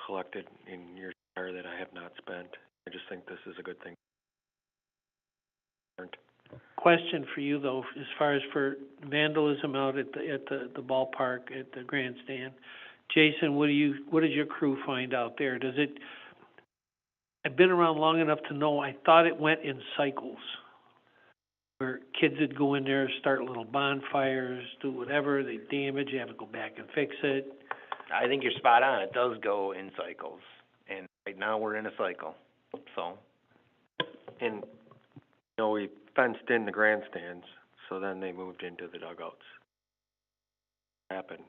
collected in years prior that I have not spent. I just think this is a good thing. Question for you though, as far as for vandalism out at the ballpark, at the grandstand. Jason, what did your crew find out there? I've been around long enough to know, I thought it went in cycles, where kids would go in there, start little bonfires, do whatever, they damage, you have to go back and fix it. I think you're spot on. It does go in cycles, and right now we're in a cycle, so. And, we fenced in the grandstands, so then they moved into the dugouts. Happened.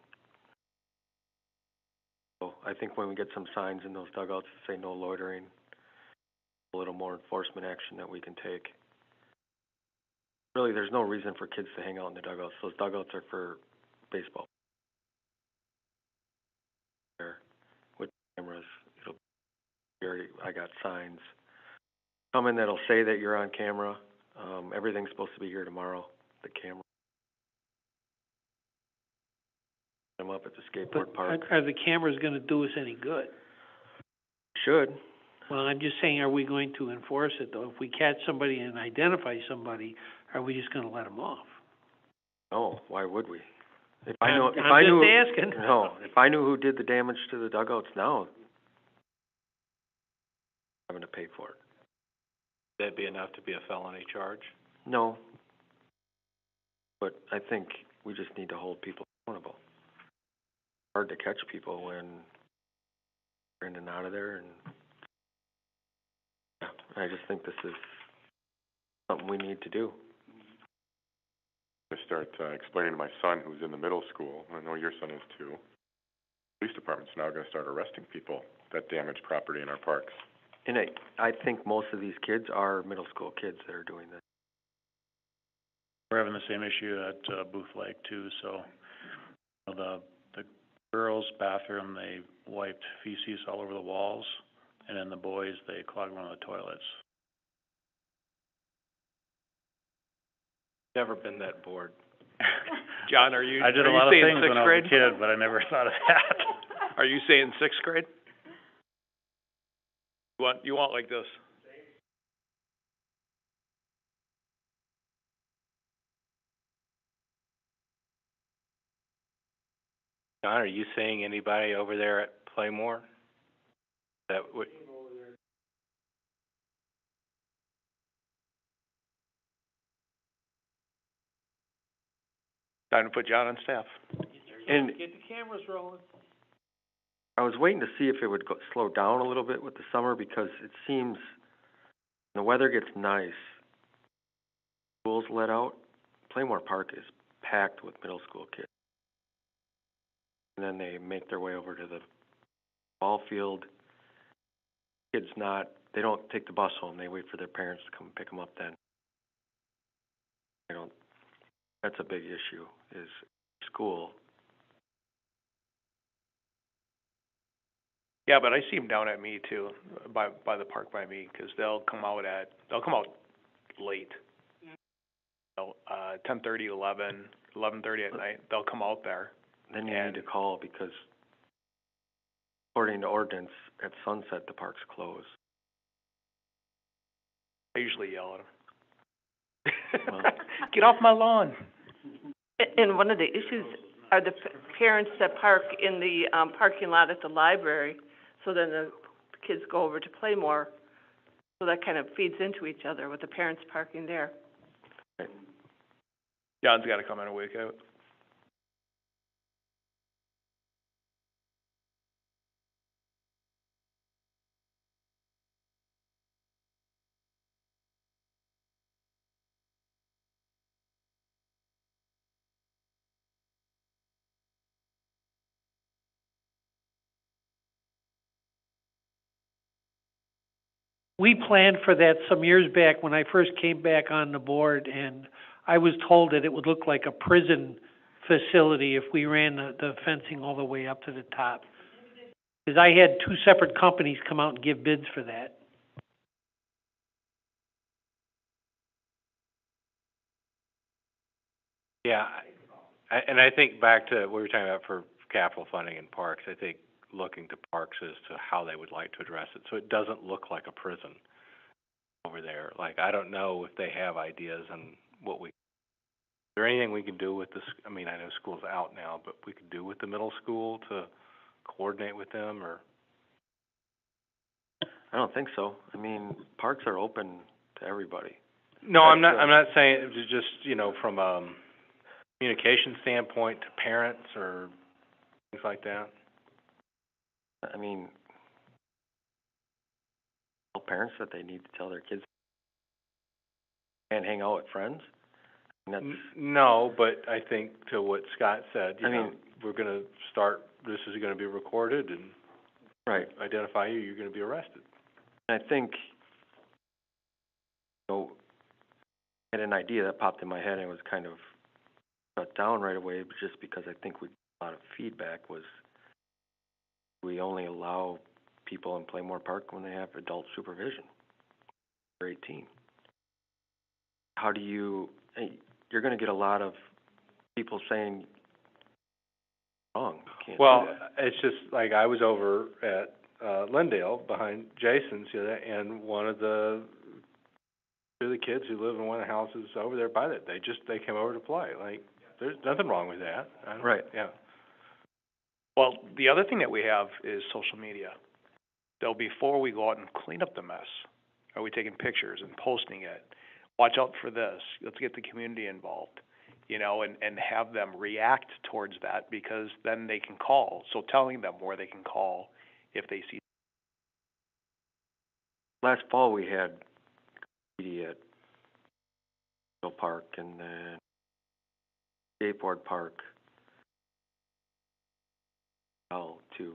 So I think when we get some signs in those dugouts that say no loitering, a little more enforcement action that we can take. Really, there's no reason for kids to hang out in the dugouts. Those dugouts are for baseball. There, with cameras, I got signs coming that'll say that you're on camera. Everything's supposed to be here tomorrow, the camera. I'm up at the skateboard park. Are the cameras gonna do us any good? Should. Well, I'm just saying, are we going to enforce it, though? If we catch somebody and identify somebody, are we just gonna let them off? No, why would we? If I'm knew, just asking. No, if I knew who did the damage to the dugouts now, I'm gonna pay for it. That'd be enough to be a felony charge? No. But I think we just need to hold people accountable. Hard to catch people when they're in and out of there, and yeah, I just think this is something we need to do. To start explaining to my son who's in the middle school, I know your son is too, police department's now gonna start arresting people that damage property in our parks. And I think most of these kids are middle school kids that are doing this. We're having the same issue at, Booth Lake too, so, you know, the girls' bathroom, they wiped feces all over the walls, and then the boys, they clogged one of the toilets. Never been that bored. John, I did a lot of things when I was a kid, but I never thought of that. Are you saying sixth grade? You want like this? John, are you seeing anybody over there at Playmore? That would... Time to put John on staff. And Get the cameras rolling. I was waiting to see if it would slow down a little bit with the summer, because it seems when the weather gets nice, schools let out, Playmore Park is packed with middle school kids. And then they make their way over to the ball field. Kids they don't take the bus home, they wait for their parents to come pick them up then. That's a big issue, is school. Yeah, but I see them down at me too, by the park by me, 'cause they'll come out late. 10:30, 11:30 at night, they'll come out there. Then you need to call, because according to ordinance, at sunset, the park's closed. I usually yell at them. Well, Get off my lawn. And one of the issues are the parents that park in the, parking lot at the library, so then the kids go over to Playmore, so that kind of feeds into each other with the parents parking there. John's gotta come in a week out. We planned for that some years back when I first came back on the board, and I was told that it would look like a prison facility if we ran the fencing all the way up to the top. Because I had two separate companies come out and give bids for that. Yeah, I think back to what we were talking about for capital funding in parks, I think looking to parks as to how they would like to address it, so it doesn't look like a prison over there. Like, I don't know if they have ideas on what is there anything we can do with this? I mean, I know school's out now, but we could do with the middle school to coordinate with them, or? I don't think so. I mean, parks are open to everybody. No, I'm not saying it was just, from a communication standpoint to parents or things like that. I mean, tell parents that they need to tell their kids and hang out with friends. No, but I think to what Scott said, I mean, we're gonna start this is gonna be recorded and Right. identify you, you're gonna be arrested. I think, I had an idea that popped in my head and it was kind of shut down right away, but just because I think we got a lot of feedback was we only allow people in Playmore Park when they have adult supervision. They're 18. How do you're gonna get a lot of people saying wrong, you can't do Well, that. it's just, like, I was over at, Lindale behind Jason's, and one of the, two of the kids who live in one of the houses over there by that, they came over to play, like, there's nothing wrong with that. Right. Yeah. Well, the other thing that we have is social media. So before we go out and clean up the mess, are we taking pictures and posting it? Watch out for this, let's get the community involved, and have them react towards that, because then they can call. So telling them where they can call if they see. Last fall, we had graffiti at Hill Park and then skateboard park, too.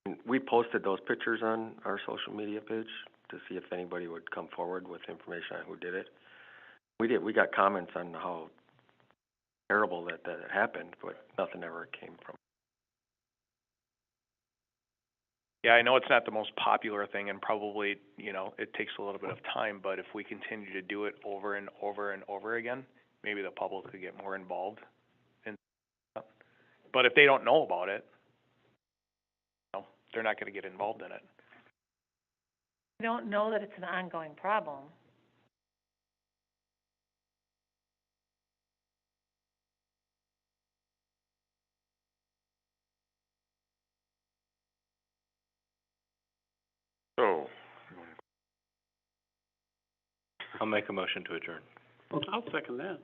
And we posted those pictures on our social media page to see if anybody would come forward with information on who did it. We did. We got comments on how terrible that happened, but nothing ever came from it. Yeah, I know it's not the most popular thing, and probably, it takes a little bit of time, but if we continue to do it over and over and over again, maybe the public could get more involved in that. But if they don't know about it, they're not gonna get involved in it. We don't know that it's an ongoing problem. So, I'll make a motion to adjourn. I'll second that.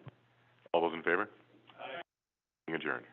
all those in favor? Meeting adjourned.